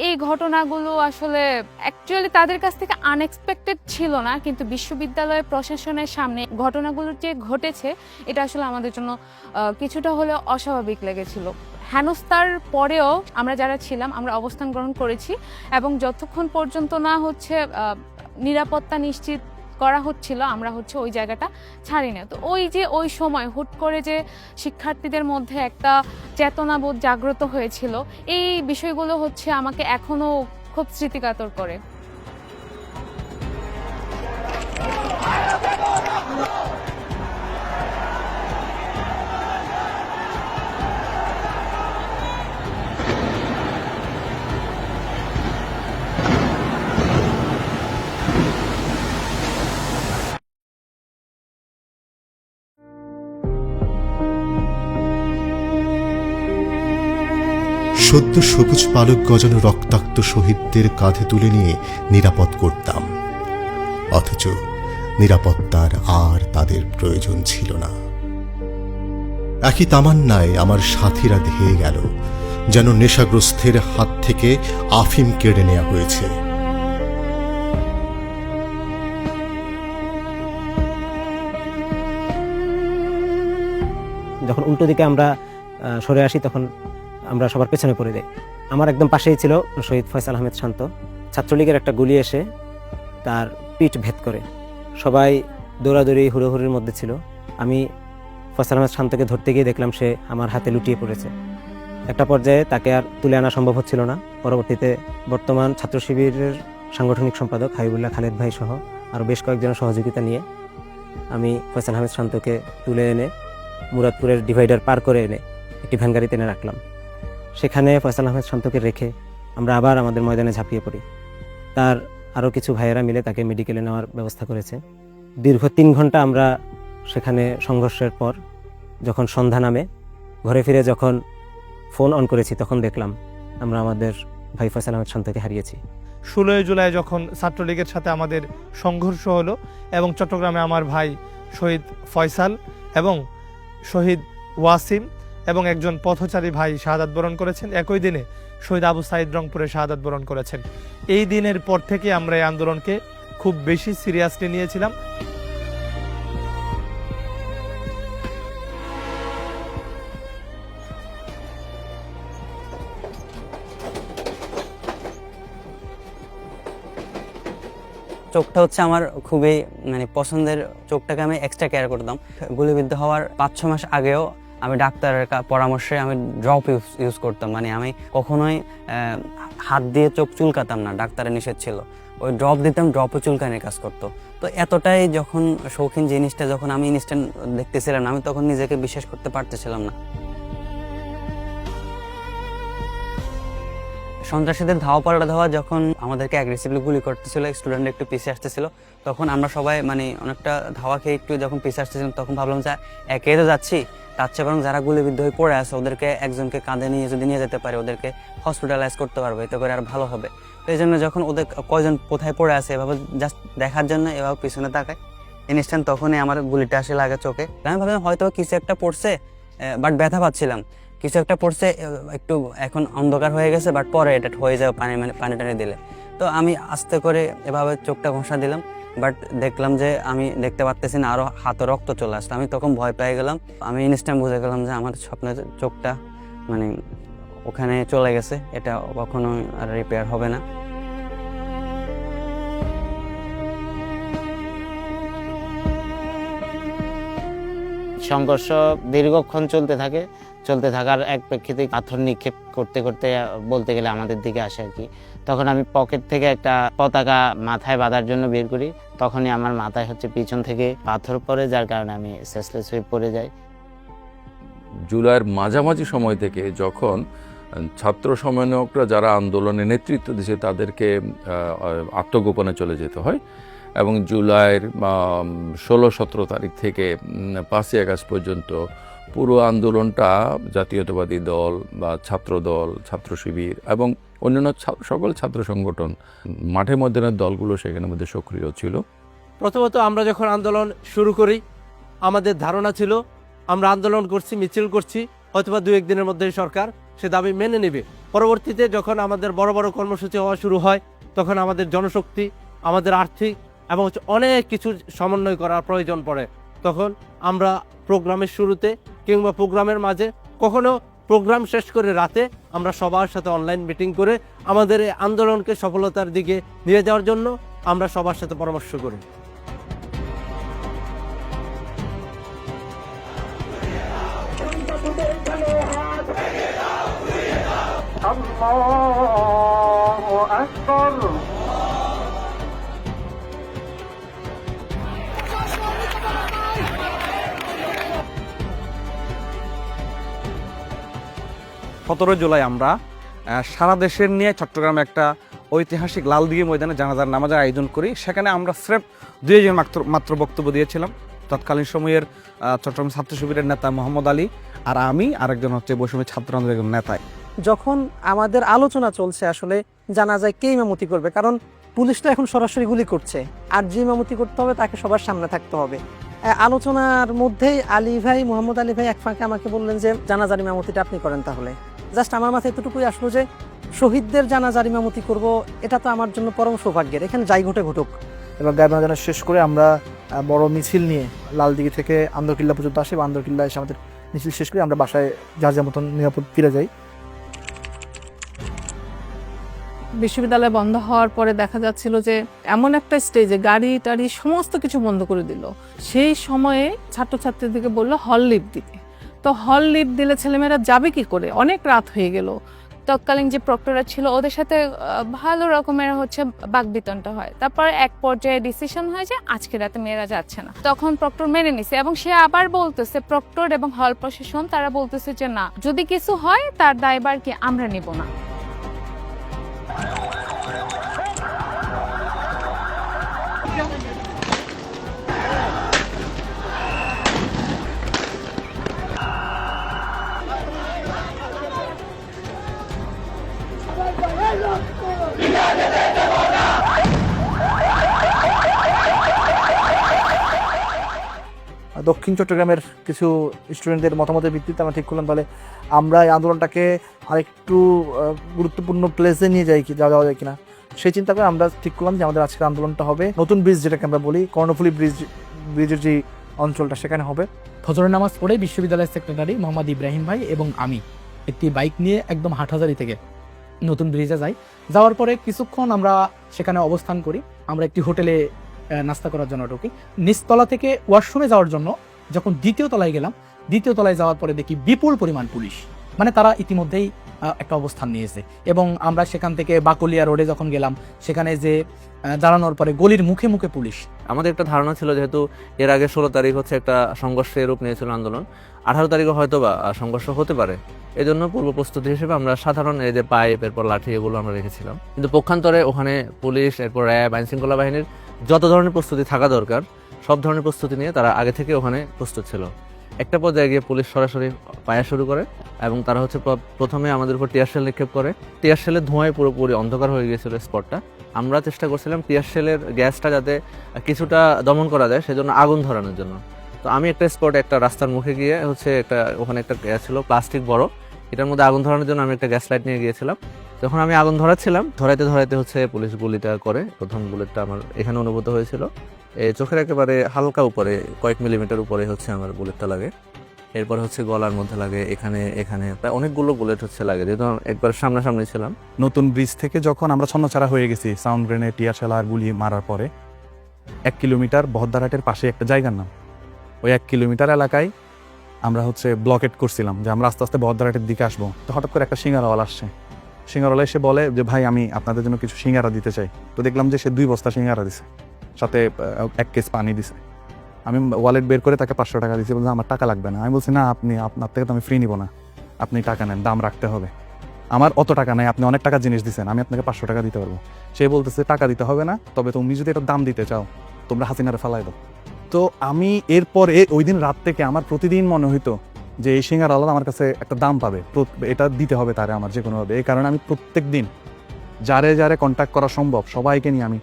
এই ঘটনাগুলো আসলে অ্যাকচুয়ালি তাদের কাছ থেকে আনএক্সপেক্টেড ছিল না, কিন্তু বিশ্ববিদ্যালয় প্রশাসনের সামনে ঘটনাগুলো যে ঘটেছে এটা আসলে আমাদের জন্য কিছুটা হলেও অস্বাভাবিক লেগেছিল। হেনস্থার পরেও আমরা যারা ছিলাম আমরা অবস্থান গ্রহণ করেছি এবং যতক্ষণ পর্যন্ত না নিরাপত্তা নিশ্চিত করা হচ্ছিল আমরা ওই জায়গাটা ছাড়ি না। তো ওই সময় হুট করে যে শিক্ষার্থীদের মধ্যে একটা চেতনাবোধ জাগ্রত হয়েছিল, এই বিষয়গুলো আমাকে এখনো খুব স্মৃতিকাতর করে। সদ্য সবুজ পালক গজানো রক্তাক্ত শহীদদের কাঁধে তুলে নিয়ে নিরাপদ করতাম, অথচ নিরাপত্তার আর তাদের প্রয়োজন ছিল না। একই তামান্নায় আমার সাথীরা ধেয়ে গেল, যেন নেশাগ্রস্তের হাত থেকে আফিম কেড়ে নেওয়া হয়েছে। যখন উল্টো দিকে আমরা সরে আসি তখন আমরা সবার পেছনে পড়ে যাই। আমার একদম পাশেই ছিল শহীদ ফয়সাল আহমেদ শান্ত। ছাত্রলীগের একটা গুলি এসে তার পিঠ ভেদ করে, সবাই দৌড়াদৌড়ি হুড়োহুড়ির মধ্যে ছিল। আমি ফয়সাল আহমেদ শান্তকে ধরতে গিয়ে দেখলাম সে আমার হাতে লুটিয়ে পড়েছে। একটা পর্যায়ে তাকে আর তুলে আনা সম্ভব হচ্ছিল না। পরবর্তীতে বর্তমান ছাত্র শিবিরের সাংগঠনিক সম্পাদক হাবিবুল্লাহ খালেদ ভাই সহ আরও বেশ কয়েকজনের সহযোগিতা নিয়ে আমি ফয়সাল আহমেদ শান্তকে তুলে এনে মুরাদপুরের ডিভাইডার পার করে এনে একটি ভ্যান গাড়িতে এনে রাখলাম। সেখানে ফয়সাল আহমেদ শান্তকে রেখে আমরা আবার আমাদের ময়দানে ঝাঁপিয়ে পড়ি। তার আরও কিছু ভাইয়েরা মিলে তাকে মেডিকেলে নেওয়ার ব্যবস্থা করেছে। দীর্ঘ 3 ঘন্টা আমরা সেখানে সংঘর্ষের পর যখন সন্ধ্যা নামে ঘরে ফিরে যখন ফোন অন করেছি তখন দেখলাম আমরা আমাদের ভাই ফয়সাল আহমেদ শান্তকে হারিয়েছি। 16 জুলাই যখন ছাত্রলীগের সাথে আমাদের সংঘর্ষ হলো এবং চট্টগ্রামে আমার ভাই শহীদ ফয়সাল এবং শহীদ ওয়াসিম এবং একজন পথচারী ভাই শাহাদাত বরণ করেছেন, একই দিনে শহীদ আবু সাইদ রংপুরে শাহাদাত বরণ করেছেন। এই দিনের পর থেকে আমরা এই আন্দোলনকে খুব বেশি সিরিয়াসলি নিয়েছিলাম। চোখটা আমার খুবই পছন্দের, চোখটাকে আমি এক্সট্রা কেয়ার করতাম। গুলিবিদ্ধ হওয়ার 5-6 মাস আগেও আমি ডাক্তারের পরামর্শে আমি ড্রপ ইউজ করতাম। আমি কখনোই হাত দিয়ে চোখ চুলকাতাম না, ডাক্তারের নিষেধ ছিল। ওই ড্রপ দিতাম, ড্রপও চুলকানির কাজ করতো। তো এতটাই যখন শৌখিন জিনিসটা যখন আমি ইনস্ট্যান্ট দেখতেছিলাম না, আমি তখন নিজেকে বিশ্বাস করতে পারতেছিলাম না। সন্ত্রাসীদের ধাওয়া পাল্টা ধাওয়া যখন আমাদেরকে অ্যাগ্রেসিভলি গুলি করতেছিল, স্টুডেন্ট একটু পিছিয়ে আসতেছিল, তখন আমরা সবাই অনেকটা ধাওয়া খেয়ে একটু যখন পিছিয়ে আসতেছিলাম তখন ভাবলাম যে একে তো যাচ্ছি, তার চেয়ে বরং যারা গুলিবিদ্ধ হয়ে পড়ে আছে ওদেরকে একজনকে কাঁধে নিয়ে যদি নিয়ে যেতে পারে, ওদেরকে হসপিটালাইজ করতে পারবে, এতে করে আর ভালো হবে। তো এই জন্য যখন ওদের কয়জন কোথায় পড়ে আছে এভাবে জাস্ট দেখার জন্য এভাবে পিছনে তাকায়, ইনস্ট্যান্ট তখনই আমার গুলিটা আসে লাগে চোখে। আমি ভাবলাম হয়তো কিছু একটা পড়ছে, বাট ব্যথা পাচ্ছিলাম, কিছু একটা পড়ছে, একটু এখন অন্ধকার হয়ে গেছে, বাট পরে এটা হয়ে যাবে পানি টানি দিলে। তো আমি আস্তে করে এভাবে চোখটা ঘষা দিলাম, বাট দেখলাম যে আমি দেখতে পারতেছি না, আরো হাতে রক্ত চলে আসতো। আমি তখন ভয় পেয়ে গেলাম। আমি ইনস্ট্যান্ট বুঝে গেলাম যে আমার স্বপ্নের চোখটা ওখানে চলে গেছে, এটা কখনো আর রিপেয়ার হবে না। সংঘর্ষ দীর্ঘক্ষণ চলতে থাকার এক প্রেক্ষিতে পাথর নিক্ষেপ করতে করতে বলতে গেলে আমাদের দিকে আসে আর কি। তখন আমি পকেট থেকে একটা পতাকা মাথায় বাঁধার জন্য বের করি, তখনই আমার মাথায় পিছন থেকে পাথর পড়ে, যার কারণে আমি সেন্সলেস হয়ে পড়ে যাই। জুলাইয়ের মাঝামাঝি সময় থেকে যখন ছাত্র সমন্বয়করা যারা আন্দোলনে নেতৃত্ব দিয়েছে তাদেরকে আত্মগোপনে চলে যেতে হয়, এবং জুলাইয়ের 16-17 তারিখ থেকে 5ই আগস্ট পর্যন্ত পুরো আন্দোলনটা জাতীয়তাবাদী দল বা ছাত্র দল, ছাত্র শিবির এবং অন্যান্য সকল ছাত্র সংগঠন, মাঠে ময়দানের দলগুলো সেখানে মধ্যে সক্রিয় ছিল। প্রথমত আমরা যখন আন্দোলন শুরু করি আমাদের ধারণা ছিল আমরা আন্দোলন করছি, মিছিল করছি, হয়তোবা 2-1 দিনের মধ্যে সরকার সে দাবি মেনে নেবে। পরবর্তীতে যখন আমাদের বড় বড় কর্মসূচি হওয়া শুরু হয় তখন আমাদের জনশক্তি, আমাদের আর্থিক এবং অনেক কিছু সমন্বয় করার প্রয়োজন পড়ে। তখন আমরা প্রোগ্রামের শুরুতে কিংবা প্রোগ্রামের মাঝে, কখনো প্রোগ্রাম শেষ করে রাতে আমরা সবার সাথে অনলাইন মিটিং করে আমাদের এই আন্দোলনকে সফলতার দিকে নিয়ে যাওয়ার জন্য আমরা সবার সাথে পরামর্শ করি। জুলাই আমরা সারা দেশের নিয়ে চট্টগ্রামে একটা ঐতিহাসিক লালদিঘি ময়দানে জানাজার নামাজের আয়োজন করি। সেখানে আমরা স্রেফ 2 জন মাত্র বক্তব্য দিয়েছিলাম। তৎকালীন সময়ের চট্টগ্রাম ছাত্র শিবিরের নেতা মোহাম্মদ আলী আর আমি, আরেকজন হচ্ছে বৈষম্য ছাত্র আন্দোলনের নেতায়। যখন আমাদের আলোচনা চলছে আসলে জানাজায় কে ইমামতি করবে, কারণ পুলিশ তো এখন সরাসরি গুলি করছে, আর যে ইমামতি করতে হবে তাকে সবার সামনে থাকতে হবে। আলোচনার মধ্যেই মোহাম্মদ আলী ভাই এক ফাঁকে আমাকে বললেন যে জানাজার ইমামতিটা আপনি করেন। তাহলে জাস্ট আমার মাথায় এতটুকুই আসলো যে শহীদদের জানাজার ইমামতি করব, এটা তো আমার জন্য পরম সৌভাগ্যের, এখানে যাই ঘটে ঘটুক। এবং গায়েব জানা শেষ করে আমরা বড় মিছিল নিয়ে লালদিঘি থেকে আন্দরকিল্লা পর্যন্ত আসি। আন্দরকিল্লা এসে আমাদের মিছিল শেষ করে আমরা বাসায় যার যার মতন নিরাপদ ফিরে যাই। বিশ্ববিদ্যালয় বন্ধ হওয়ার পরে দেখা যাচ্ছিল যে এমন একটা স্টেজে গাড়ি টাড়ি সমস্ত কিছু বন্ধ করে দিল। সেই সময়ে ছাত্রছাত্রীদেরকে বললো হল লিভ দিতে। তো হল লিভ দিলে ছেলেমেয়েরা যাবে কি করে, অনেক রাত হয়ে গেল। তৎকালীন যে প্রক্টররা ছিল ওদের সাথে ভালো রকমের বাকবিতণ্ডা হয়। তারপর এক পর্যায়ে ডিসিশন হয় যে আজকে রাতে মেয়েরা যাচ্ছে না। তখন প্রক্টর মেনে নিছে এবং সে আবার বলতেছে, প্রক্টর এবং হল প্রশাসন তারা বলতেছে যে না, যদি কিছু হয় তার দায়ভার কি আমরা নিব না। দক্ষিণ চট্টগ্রামের কিছু স্টুডেন্টদের মতামতের ভিত্তিতে আমরা ঠিক করলাম তাহলে আমরা এই আন্দোলনটাকে আরেকটু গুরুত্বপূর্ণ প্লেসে নিয়ে যাওয়া যায় কিনা, সেই চিন্তা করে আমরা ঠিক করলাম যে আমাদের আজকের আন্দোলনটা হবে নতুন ব্রিজ, যেটাকে আমরা বলি কর্ণফুলী ব্রিজের যে অঞ্চলটা সেখানে হবে। ফজরের নামাজ পড়ে বিশ্ববিদ্যালয়ের সেক্রেটারি মোহাম্মদ ইব্রাহিম ভাই এবং আমি একটি বাইক নিয়ে একদম হাটহাজারী থেকে নতুন ব্রিজে যাই। যাওয়ার পরে কিছুক্ষণ আমরা সেখানে অবস্থান করি। আমরা একটি হোটেলে নাস্তা করার জন্য ঢুকি। নিচতলা থেকে ওয়াশরুমে যাওয়ার জন্য যখন দ্বিতীয় তলায় গেলাম, দ্বিতীয় তলায় যাওয়ার পরে দেখি বিপুল পরিমাণ পুলিশ, মানে তারা ইতিমধ্যেই একটা অবস্থান নিয়েছে। এবং আমরা সেখান থেকে বাকলিয়া রোডে যখন গেলাম, সেখানে যে দাঁড়ানোর পরে গলির মুখে মুখে পুলিশ। আমাদের একটা ধারণা ছিল যেহেতু এর আগে 16 তারিখ হচ্ছে একটা সংঘর্ষের রূপ নিয়েছিল আন্দোলন, 18 তারিখে হয়তো বা সংঘর্ষ হতে পারে। এই জন্য পূর্ব প্রস্তুতি হিসেবে আমরা সাধারণ এই যে পাইপ, এরপর লাঠি, এগুলো আমরা রেখেছিলাম। কিন্তু পক্ষান্তরে ওখানে পুলিশ, এরপর র্যাব, আইন শৃঙ্খলা বাহিনীর যত ধরনের প্রস্তুতি থাকা দরকার সব ধরনের প্রস্তুতি নিয়ে তারা আগে থেকে ওখানে প্রস্তুত ছিল। একটা পর্যায়ে গিয়ে পুলিশ সরাসরি পায়া শুরু করে এবং তারা হচ্ছে প্রথমে আমাদের উপর টিয়ারশেল নিক্ষেপ করে। টিয়ারশেলের ধোঁয়ায় পুরোপুরি অন্ধকার হয়ে গিয়েছিল স্পটটা। আমরা চেষ্টা করছিলাম টিয়ারশেলের গ্যাসটা যাতে কিছুটা দমন করা যায়, সেজন্য আগুন ধরানোর জন্য। তো আমি একটা স্পটে, একটা রাস্তার মুখে গিয়ে হচ্ছে ওখানে একটা গ্যাস ছিল প্লাস্টিক বড়, এটার মধ্যে আগুন ধরানোর জন্য আমি একটা গ্যাস লাইট নিয়ে গিয়েছিলাম। যখন আমি আগুন ধরাচ্ছিলাম, ধরাইতে হচ্ছে পুলিশ গুলিটা করে। প্রথম বুলেটটা আমার এখানে অনুভূত হয়েছিল, এই চোখের একেবারে হালকা উপরে, কয়েক মিলিমিটার উপরে হচ্ছে আমার বুলেটটা লাগে। এরপর হচ্ছে গলার মধ্যে লাগে, এখানে প্রায় অনেকগুলো বুলেট হচ্ছে লাগে, যেহেতু একবার সামনাসামনি ছিলাম। নতুন ব্রিজ থেকে যখন আমরা ছন্নছাড়া হয়ে গেছি সাউন্ড গ্রেনেড, টিয়ারশেল আর গুলি মারার পরে 1 কিলোমিটার বহদ্দারহাটের পাশে একটা জায়গার নাম, ওই 1 কিলোমিটার এলাকায় আমরা হচ্ছে ব্লকেট করছিলাম যে আমরা আস্তে আস্তে বহদ্দারহাটের দিকে আসবো। তো হঠাৎ করে একটা সিঙ্গারাওয়ালা আসছে। সিঙ্গারাওয়ালা এসে বলে যে ভাই, আমি আপনাদের জন্য কিছু সিঙ্গারা দিতে চাই। তো দেখলাম যে সে 2 বস্তা সিঙ্গারা দিছে, সাথে 1 কেস পানি দিছে। আমি ওয়ালেট বের করে তাকে 500 টাকা দিয়েছি, বলছি আমার টাকা লাগবে না। আমি বলছি না, আপনার থেকে তো আমি ফ্রি নিব না, আপনি টাকা নেন, দাম রাখতে হবে। আমার অত টাকা নাই, আপনি অনেক টাকার জিনিস দিচ্ছেন, আমি আপনাকে 500 টাকা দিতে পারবো। সে বলতেছে টাকা দিতে হবে না, তবে তুমি যদি এটার দাম দিতে চাও তোমরা হাসিনারে ফালাই দাও। তো আমি এরপরে ওই দিন রাত থেকে আমার প্রতিদিন মনে হইতো যে এই সিঙ্গার আলাদা আমার কাছে একটা দাম পাবে, এটা দিতে হবে তারে আমার যে কোনোভাবে। এই কারণে আমি প্রত্যেক দিন যারে যারে কন্ট্যাক্ট করা সম্ভব সবাইকে নিয়ে আমি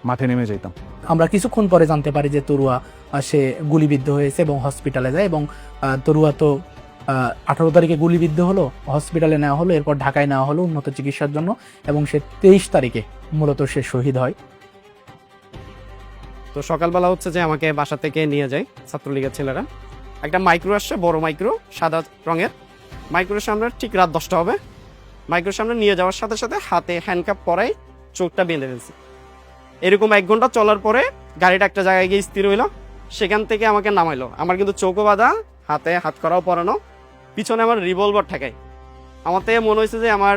মাঠে নেমে যেতাম। আমরা কিছুক্ষণ পরে জানতে পারি যে তরুয়া সে গুলিবিদ্ধ হয়েছে এবং হসপিটালে যায়, এবং তরুয়া তো 18 তারিখে গুলিবিদ্ধ হলো, হসপিটালে নেওয়া হলো, এরপর ঢাকায় নেওয়া হলো উন্নত চিকিৎসার জন্য, এবং সে 23 তারিখে মূলত সে শহীদ হয়। তো সকালবেলা হচ্ছে যে আমাকে বাসা থেকে নিয়ে যায় ছাত্রলীগের ছেলেরা। একটা মাইক্রো আসছে, বড় মাইক্রো, সাদা রঙের মাইক্রোর সামনে, ঠিক রাত 10টা হবে। মাইক্রোর সামনে নিয়ে যাওয়ার সাথে সাথে হাতে হ্যান্ডকাপ পরাই চোখটা বেঁধে ফেলছি। এরকম 1 ঘন্টা চলার পরে গাড়িটা একটা জায়গায় গিয়ে স্থির হইলো, সেখান থেকে আমাকে নামাইলো। আমার কিন্তু চোখও বাঁধা, হাতে হাত করাও পরানো, পিছনে আমার রিভলভার ঠেকাই। আমার থেকে মনে হয়েছে যে আমার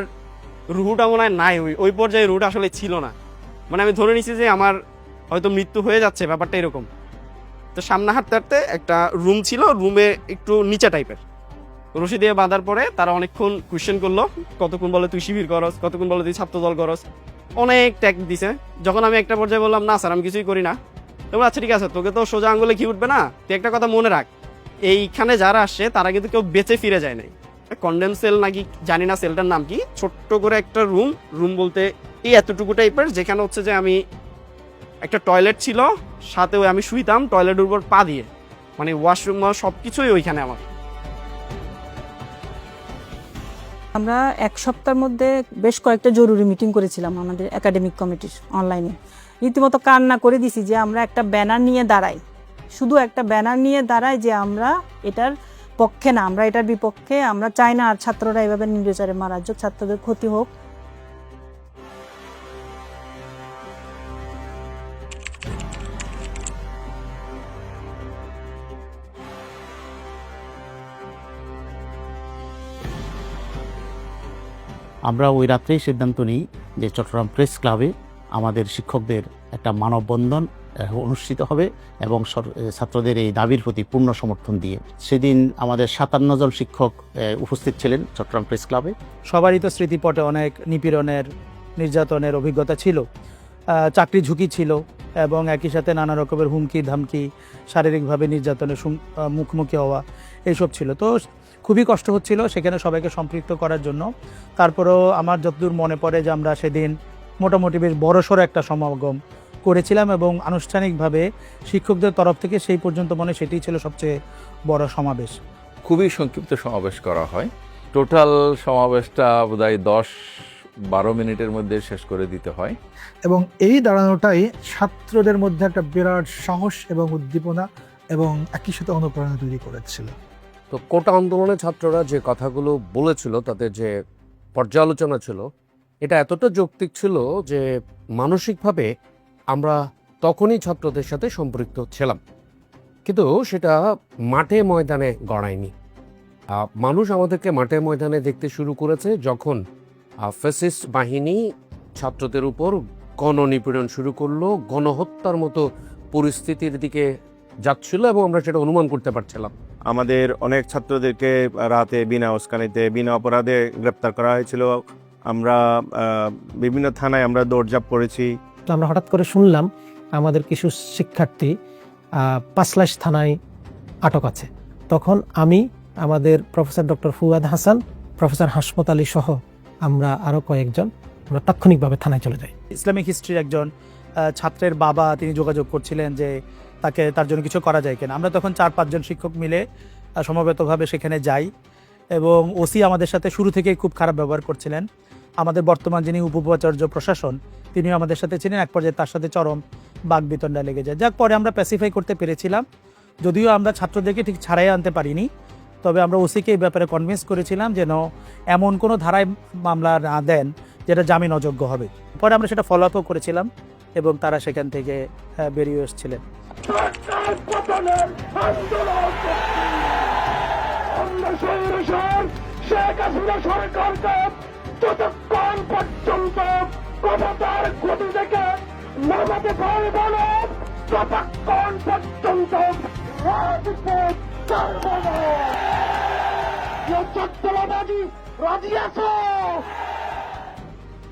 রুহুটা মনে হয় নাই, ওই পর্যায়ে রুহুটা আসলে ছিল না। মানে আমি ধরে নিছি যে আমার হয়তো মৃত্যু হয়ে যাচ্ছে, ব্যাপারটা এরকম। তো সামনে হাঁটতে হাঁটতে একটা রুম ছিল, রুমে একটু নিচা টাইপের, রশি দিয়ে বাঁধার পরে তারা অনেকক্ষণ কোয়েশ্চেন করলো, কতক্ষণ বলে তুই শিবির করস, কতক্ষণ বলে তুই ছাত্রদল করস, অনেক ট্যাগ দিছে। যখন আমি একটা পর্যায়ে বললাম না স্যার আমি কিছুই করি না, তোমরা আচ্ছা ঠিক আছে, তোকে তো সোজা আঙ্গুলে ঘি উঠবে না, তুই একটা কথা মনে রাখ, এইখানে যারা আসছে তারা কিন্তু কেউ বেঁচে ফিরে যায় নাই। কন্ডেম সেল নাকি জানি না সেলটার নাম কি, ছোট্ট করে একটা রুম বলতে এই এতটুকু টাইপের, যেখানে হচ্ছে যে আমি একটা টয়লেট ছিল, সাথে ওই আমি শুইতাম টয়লেটের উপর পা দিয়ে, মানে ওয়াশরুম সব কিছুই ওইখানে আমার। আমরা 1 সপ্তাহের মধ্যে বেশ কয়েকটা জরুরি মিটিং করেছিলাম আমাদের একাডেমিক কমিটির অনলাইনে। রীতিমতো কান্না করে দিছি যে আমরা একটা ব্যানার নিয়ে দাঁড়াই, শুধু একটা ব্যানার নিয়ে দাঁড়াই যে আমরা এটার পক্ষে না, আমরা এটার বিপক্ষে। আমরা চাই না আর ছাত্ররা এভাবে নির্বিচারে মারা যাক, ছাত্রদের ক্ষতি হোক। আমরা ওই রাত্রেই সিদ্ধান্ত নিই যে চট্টগ্রাম প্রেস ক্লাবে আমাদের শিক্ষকদের একটা মানববন্ধন অনুষ্ঠিত হবে এবং ছাত্রদের এই দাবির প্রতি পূর্ণ সমর্থন দিয়ে। সেদিন আমাদের 57 জন শিক্ষক উপস্থিত ছিলেন চট্টগ্রাম প্রেস ক্লাবে। সবারই তো স্মৃতিপটে অনেক নিপীড়নের, নির্যাতনের অভিজ্ঞতা ছিল, চাকরি ঝুঁকি ছিল, এবং একই সাথে নানা রকমের হুমকি ধামকি, শারীরিকভাবে নির্যাতনের মুখোমুখি হওয়া, এইসব ছিল। তো খুবই কষ্ট হচ্ছিল সেখানে সবাইকে সম্পৃক্ত করার জন্য। তারপরেও আমার যতদূর মনে পড়ে যে আমরা সেদিন মোটামুটি বেশ বড়সড় একটা সমাগম করেছিলাম, এবং আনুষ্ঠানিকভাবে শিক্ষকদের তরফ থেকে সেই পর্যন্ত মনে সেটিই ছিল সবচেয়ে বড় সমাবেশ। খুবই সংক্ষিপ্ত সমাবেশ করা হয়। টোটাল সমাবেশটা বোধহয় 10-12 মিনিটের মধ্যে শেষ করে দিতে হয়। এবং এই দাঁড়ানোটাই ছাত্রদের মধ্যে একটা বিরাট সাহস এবং উদ্দীপনা এবং একই সাথে অনুপ্রেরণা তৈরি করেছিল। তো কোটা আন্দোলনে ছাত্ররা যে কথাগুলো বলেছিল, তাদের যে পর্যালোচনা ছিল, এটা এতটা যৌক্তিক ছিল যে মানসিকভাবে আমরা তখনই ছাত্রদের সাথে সম্পৃক্ত ছিলাম, কিন্তু সেটা মাঠে ময়দানে গড়ায়নি। মানুষ আমাদেরকে মাঠে ময়দানে দেখতে শুরু করেছে যখন ফ্যাসিস্ট বাহিনী ছাত্রদের উপর গণনিপীড়ন শুরু করলো, গণহত্যার মতো পরিস্থিতির দিকে যাচ্ছিল, এবং আমরা সেটা অনুমান করতে পারছিলাম। আমাদের অনেক ছাত্রদেরকে রাতে বিনা উস্কানিতে, বিনা অপরাধে গ্রেপ্তার করা হয়েছিল। আমরা বিভিন্ন থানায় আমরা দৌড়ঝাঁপ করেছি। তো আমরা হঠাৎ করে শুনলাম আমাদের কিছু শিক্ষার্থী পাঁচলাইশ থানায় আটক আছে। তখন আমি, আমাদের professor doctor Fuad Hasan, professor Hasmat Ali সহ আমরা আরও কয়েকজন আমরা তাৎক্ষণিকভাবে থানায় চলে যাই। ইসলামিক হিস্ট্রির একজন ছাত্রের বাবা তিনি যোগাযোগ করছিলেন যে তার জন্য কিছু করা যায় কিনা। আমরা তখন 4-5 জন শিক্ষক মিলে সমবেতভাবে সেখানে যাই, এবং ওসি আমাদের সাথে শুরু থেকেই খুব খারাপ ব্যবহার করছিলেন। আমাদের বর্তমান যিনি উপাচার্য প্রশাসন, তিনিও আমাদের সাথে ছিলেন। এক পর্যায়ে তার সাথে চরম বাকবিতণ্ডা লেগে যায়। যাক, পরে আমরা প্যাসিফাই করতে পেরেছিলাম, যদিও আমরা ছাত্রদেরকে ঠিক ছাড়াই আনতে পারিনি। তবে আমরা ওসিকে এই ব্যাপারে কনভিন্স করেছিলাম যেন এমন কোনো ধারায় মামলা না দেন যেটা জামিন অযোগ্য হবে। পরে আমরা সেটা ফলো আপও করেছিলাম, এবং তারা সেখান থেকে বেরিয়ে এসেছিলেন।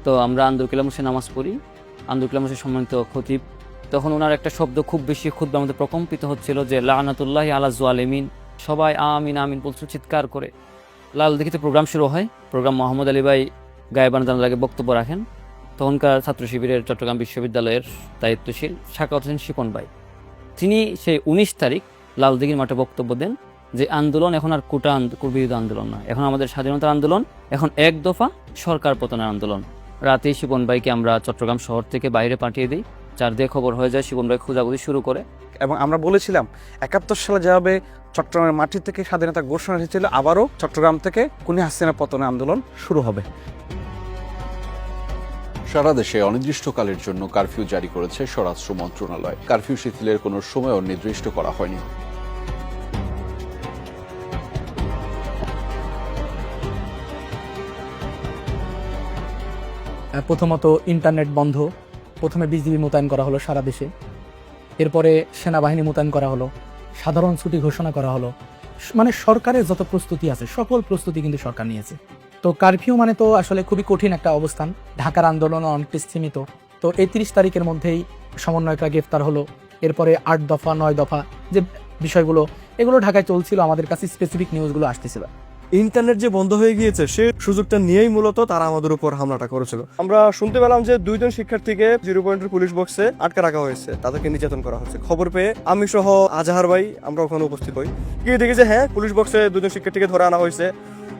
তো আমরা আন্দরকিল্লা মসজিদে নামাজ পড়ি, আন্দরকিল্লা মসজিদ সম্মানিত খতিব, তখন ওনার একটা শব্দ খুব বেশি খুতবার মধ্যে প্রকম্পিত হচ্ছিল যে লানাতুল্লাহি আলা যালিমিন। সবাই আমিন আমিন বলছিল চিৎকার করে। লাল দিঘিতে প্রোগ্রাম শুরু হয়। প্রোগ্রাম মোহাম্মদ আলী ভাই গায়েবান জানার আগে বক্তব্য রাখেন। তখনকার ছাত্র শিবিরের চট্টগ্রাম বিশ্ববিদ্যালয়ের দায়িত্বশীল শাখাওয়াত হোসেন শিপন ভাই, তিনি সেই 19 তারিখ লালদিঘির মাঠে বক্তব্য দেন যে আন্দোলন এখন আর কোটা বিরোধী আন্দোলন নয়, এখন আমাদের স্বাধীনতার আন্দোলন, এখন এক দফা সরকার পতনের আন্দোলন। রাতেই শিপন ভাইকে আমরা চট্টগ্রাম শহর থেকে বাইরে পাঠিয়ে দিই। চারদিকে খবর হয়ে যায়, শিপন ভাই খোঁজাখুঁজি শুরু করে। এবং আমরা বলেছিলাম 71 সালে যেভাবে চট্টগ্রামের মাটি থেকে স্বাধীনতা ঘোষণা হয়েছিল, আবারও চট্টগ্রাম থেকে খুনি হাসিনা পতনের আন্দোলন শুরু হবে। সারা দেশে অনির্দিষ্টকালের জন্য কারফিউ জারি করেছে স্বরাষ্ট্র মন্ত্রণালয়। কারফিউ শিথিলের কোনো সময়ও নির্দিষ্ট করা হয়নি। প্রথমত ইন্টারনেট বন্ধ, প্রথমে বিজিবি মোতায়েন করা হলো সারা দেশে, এরপরে সেনাবাহিনী মোতায়েন করা হলো, সাধারণ ছুটি ঘোষণা করা হলো। মানে সরকারের যত প্রস্তুতি আছে সকল প্রস্তুতি কিন্তু সরকার নিয়েছে। তো কারফিউ মানে তো আসলে খুবই কঠিন একটা অবস্থান। ঢাকার আন্দোলন অনেকটা সীমিত। তো এই 30 তারিখের মধ্যেই সমন্বয়করা গ্রেফতার হলো। এরপরে 8 দফা 9 দফা যে বিষয়গুলো, এগুলো ঢাকায় চলছিল, আমাদের কাছে স্পেসিফিক নিউজগুলো আসতেছিল। ইন্টারনেট যে বন্ধ হয়ে গিয়েছে সে সুযোগটা নিয়েই মূলত তারা আমাদের উপর হামলাটা করেছিল। আমরা শুনতে পেলাম যে 2 জন শিক্ষার্থীকে 0 পয়েন্টের পুলিশ বক্সে আটকে রাখা হয়েছে, তাদেরকে নির্যাতন করা হচ্ছে। খবর পেয়ে আমি সহ আজাহার ভাই আমরা ওখানে উপস্থিত হই, গিয়ে দেখি যে হ্যাঁ, পুলিশ বক্সে 2 জন শিক্ষার্থীকে ধরে আনা হয়েছে,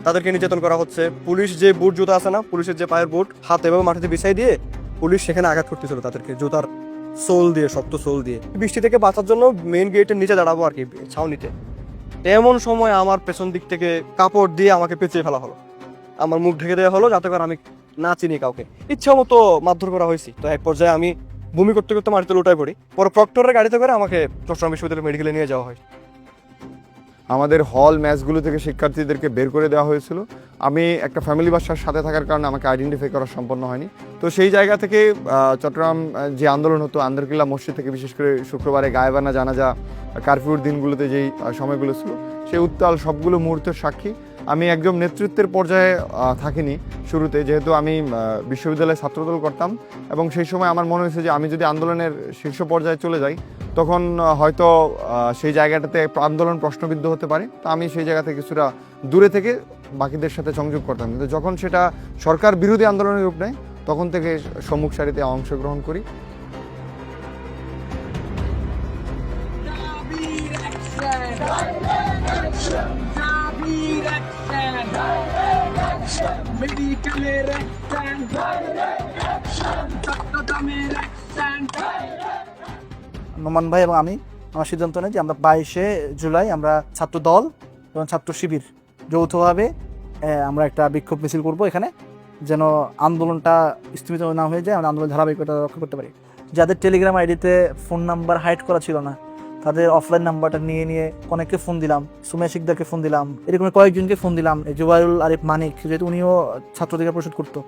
তাদেরকে নির্যাতন করা হচ্ছে। পুলিশ যে বুট জুতা আছে না, পুলিশের যে পায়ের বুট, হাত এভাবে মাটিতে বিছাই দিয়ে পুলিশ সেখানে আঘাত করতেছিল তাদেরকে জুতার সোল দিয়ে, শক্ত সোল দিয়ে। বৃষ্টি থেকে বাঁচার জন্য মেইন গেটের নিচে দাঁড়াবো আর কি, ছাউনিতে। এমন সময় আমার পেছন দিক থেকে কাপড় দিয়ে আমাকে পেঁচিয়ে ফেলা হলো, আমার মুখ ঢেকে দেওয়া হলো যাতে করে আমি না চিনি কাউকে। ইচ্ছা মতো মারধর করা হয়েছি। তো এক পর্যায়ে আমি বমি করতে করতে মাটিতে লুটাই পড়ি। পরে প্রক্টরের গাড়িতে করে আমাকে চট্টগ্রাম বিশ্ববিদ্যালয় মেডিকেলে নিয়ে যাওয়া হয়। আমাদের হল ম্যাচগুলো থেকে শিক্ষার্থীদেরকে বের করে দেওয়া হয়েছিল। আমি একটা ফ্যামিলি বাসার সাথে থাকার কারণে আমাকে আইডেন্টিফাই করা সম্পন্ন হয়নি। তো সেই জায়গা থেকে চট্টগ্রাম যে আন্দোলন হতো, আন্দরকিল্লা মসজিদ থেকে বিশেষ করে শুক্রবারে গায়েবানা জানাজা, কারফিউর দিনগুলোতে যেই সময়গুলো ছিল, সেই উত্তাল সবগুলো মুহূর্তের সাক্ষী। আমি একদম নেতৃত্বের পর্যায়ে থাকিনি শুরুতে, যেহেতু আমি বিশ্ববিদ্যালয়ে ছাত্রদল করতাম, এবং সেই সময় আমার মনে হয়েছে যে আমি যদি আন্দোলনের শীর্ষ পর্যায়ে চলে যাই তখন হয়তো সেই জায়গাটাতে আন্দোলন প্রশ্নবিদ্ধ হতে পারে। তো আমি সেই জায়গা থেকে কিছুটা দূরে থেকে বাকিদের সাথে সংযোগ করতাম। কিন্তু যখন সেটা সরকার বিরোধী আন্দোলনের রূপ নেয় তখন থেকে সম্মুখ সারিতে অংশগ্রহণ করি। নোমান ভাই এবং আমি আমার সিদ্ধান্ত নেই যে আমরা 22শে জুলাই আমরা ছাত্র দল এবং ছাত্র শিবির যৌথভাবে আমরা একটা বিক্ষোভ মিছিল করব এখানে, যেন আন্দোলনটা স্থগিত না হয়ে যায়, আমরা আন্দোলন ধারাবাহিকতা রক্ষা করতে পারি। যাদের টেলিগ্রাম আইডিতে ফোন নাম্বার হাইড করা ছিল না, তাদের অফলাইন নাম্বারটা নিয়ে অনেককে ফোন দিলাম, সুমিয়া শিকদারকে ফোন দিলাম, এরকম কয়েকজনকে ফোন দিলাম। জুবাইরুল আরিফ মানিক, যেহেতু উনিও ছাত্র অধিকার পরিষদ করতো,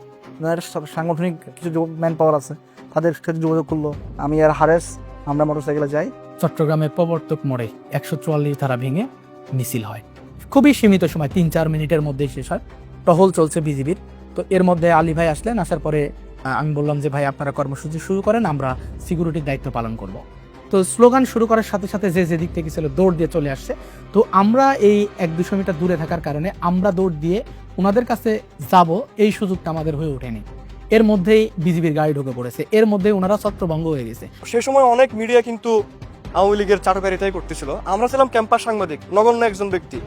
সাংগঠনিক কিছু ম্যান পাওয়ার আছে, তাদের সাথে যোগাযোগ করলো। আমি আর হারেস আমরা মোটরসাইকেলে যাই। চট্টগ্রামের প্রবর্তক মোড়ে 144 ধারা ভেঙে মিছিল হয়। খুবই সীমিত সময়, 3-4 মিনিটের মধ্যেই শেষ হয়। টহল চলছে বিজিবির। তো এর মধ্যে আলী ভাই আসলেন, আসার পরে আমি বললাম যে ভাই আপনারা কর্মসূচি শুরু করেন, আমরা সিকিউরিটির দায়িত্ব পালন করব। তো স্লোগান শুরু করার সাথে সাথে যে যেদিক থেকে ছিল দৌড় দিয়ে চলে আসছে। তো আমরা এই 100-200 মিটার দূরে থাকার কারণে আমরা দৌড় দিয়ে ওনাদের কাছে যাব, এই সুযোগটা আমাদের হয়ে ওঠেনি। এর মধ্যেই বিজিবির গাড়ি ঢুকে পড়েছে, এর মধ্যে ওনারা ছত্রভঙ্গ হয়ে গেছে। সে সময় অনেক মিডিয়া কিন্তু আওয়ামী লীগের চাটুকারিতাই করতেছিল। আমরা ছিলাম ক্যাম্পাস সাংবাদিক, নগণ্য একজন ব্যক্তি।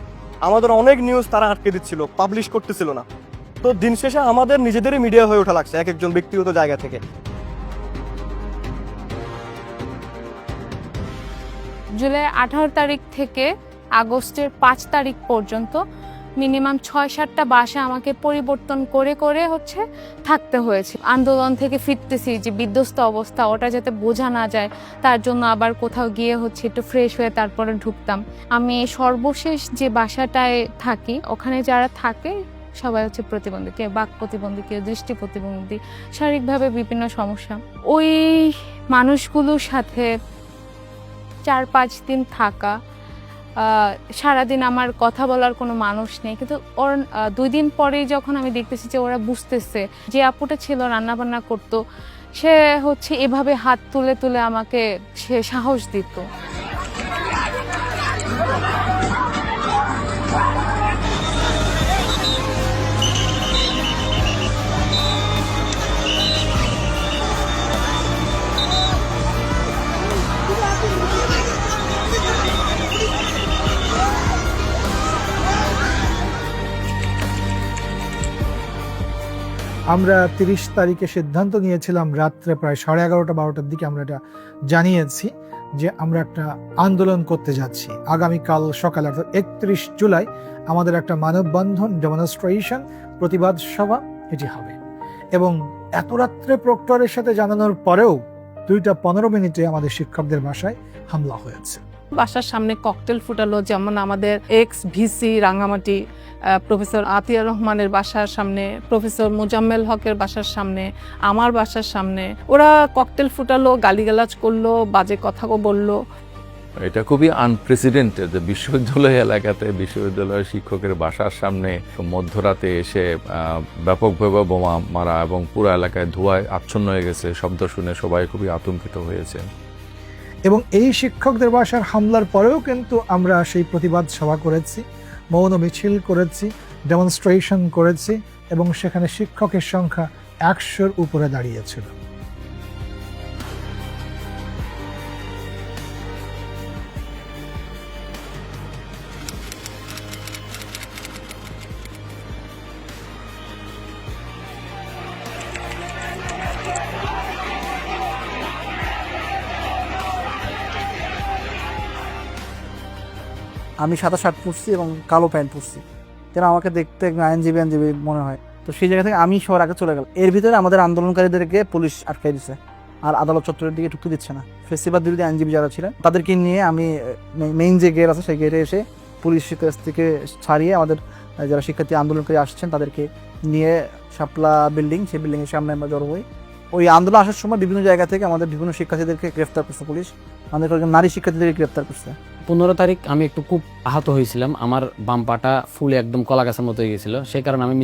আমাদের অনেক নিউজ তারা আটকে দিচ্ছিল, পাবলিশ করতেছিল না। তো দিন শেষে আমাদের নিজেদেরই মিডিয়া হয়ে ওঠা লাগছে এক একজন ব্যক্তিগত জায়গা থেকে। জুলাই 18 তারিখ থেকে আগস্টের 5 তারিখ পর্যন্ত মিনিমাম 6-7টা বাসা আমাকে পরিবর্তন করে করে থাকতে হয়েছে। আন্দোলন থেকে ফিরতেছি যে বিধ্বস্ত অবস্থা, ওটা যাতে বোঝা না যায় তার জন্য আবার কোথাও গিয়ে একটু ফ্রেশ হয়ে তারপরে ঢুকতাম। আমি সর্বশেষ যে বাসাটায় থাকি, ওখানে যারা থাকে সবাই প্রতিবন্ধী, কেউ বাক প্রতিবন্ধী, কেউ দৃষ্টি প্রতিবন্ধী, শারীরিকভাবে বিভিন্ন সমস্যা। ওই মানুষগুলোর সাথে 4-5 দিন থাকা, সারাদিন আমার কথা বলার কোনো মানুষ নেই, কিন্তু ওর 2 দিন পরেই যখন আমি দেখতেছি যে ওরা বুঝতেছে, যে আপুটা ছিল রান্নাবান্না করতো, সে এভাবে হাত তুলে তুলে আমাকে সে সাহস দিত। আমরা 30 তারিখে সিদ্ধান্ত নিয়েছিলাম রাত্রে প্রায় 11:30-12টার দিকে আমরা এটা জানিয়েছি যে আমরা একটা আন্দোলন করতে যাচ্ছি। আগামীকাল সকালে অর্থাৎ 31 জুলাই আমাদের একটা মানববন্ধন, ডেমনস্ট্রেশন, প্রতিবাদ সভা এটি হবে। এবং এত রাত্রে প্রক্টরের সাথে জানানোর পরেও 2:15 আমাদের শিক্ষকদের বাসায় হামলা হয়েছে। বাসার সামনে ককটেল ফুটালো, যেমন আমাদের এক্স ভিসি রাঙ্গামাটি প্রফেসর আতিয়া রহমানের বাসার সামনে, প্রফেসর মোজাম্মেল হকের বাসার সামনে, আমার বাসার সামনে ওরা ককটেল ফুটালো, গালিগালাজ করলো, বাজে কথাও বললো। এটা খুবই আনপ্রেসিডেন্টেড যে বিশ্ববিদ্যালয় এলাকাতে বিশ্ববিদ্যালয়ের শিক্ষকের বাসার সামনে মধ্যরাতে এসে ব্যাপকভাবে বোমা মারা এবং পুরো এলাকায় ধোঁয়ায় আচ্ছন্ন হয়ে গেছে। শব্দ শুনে সবাই খুবই আতঙ্কিত হয়েছে। এবং এই শিক্ষকদের বাসার হামলার পরেও কিন্তু আমরা সেই প্রতিবাদ সভা করেছি, মৌন মিছিল করেছি, ডেমনস্ট্রেশন করেছি এবং সেখানে শিক্ষকের সংখ্যা 100-র উপরে দাঁড়িয়েছিল। আমি সাদা শার্ট পরছি এবং কালো প্যান্ট পরছি, যেন আমাকে দেখতে আইনজীবী মনে হয়। তো সেই জায়গা থেকে আমি সবার আগে চলে গেলাম। এর ভিতরে আমাদের আন্দোলনকারীদেরকে পুলিশ আটকাই দিচ্ছে আর আদালত চত্বরের দিকে ঢুকতে দিচ্ছে না। ফেস্টিভাল বিরোধী আইনজীবী যারা ছিলেন তাদেরকে নিয়ে আমি মেইন যে গেট আছে সেই গেটে এসে পুলিশের কাছ থেকে ছাড়িয়ে আমাদের যারা শিক্ষার্থী আন্দোলনকারী আসছেন তাদেরকে নিয়ে শাপলা বিল্ডিং, সেই বিল্ডিংয়ের সামনে আমরা জড়ো হই। ওই আন্দোলন আসার সময় বিভিন্ন জায়গা থেকে আমাদের বিভিন্ন শিক্ষার্থীদেরকে গ্রেফতার করছে পুলিশ, আমাদের কয়েকজন নারী শিক্ষার্থীদেরকে গ্রেফতার করছে। 15 তারিখ আমি একটু খুব আহত হয়েছিলাম, আমার বাম পাটা ফুলে একদম কলা গাছের মতো হয়ে গেছিলো, সেই কারণে আমি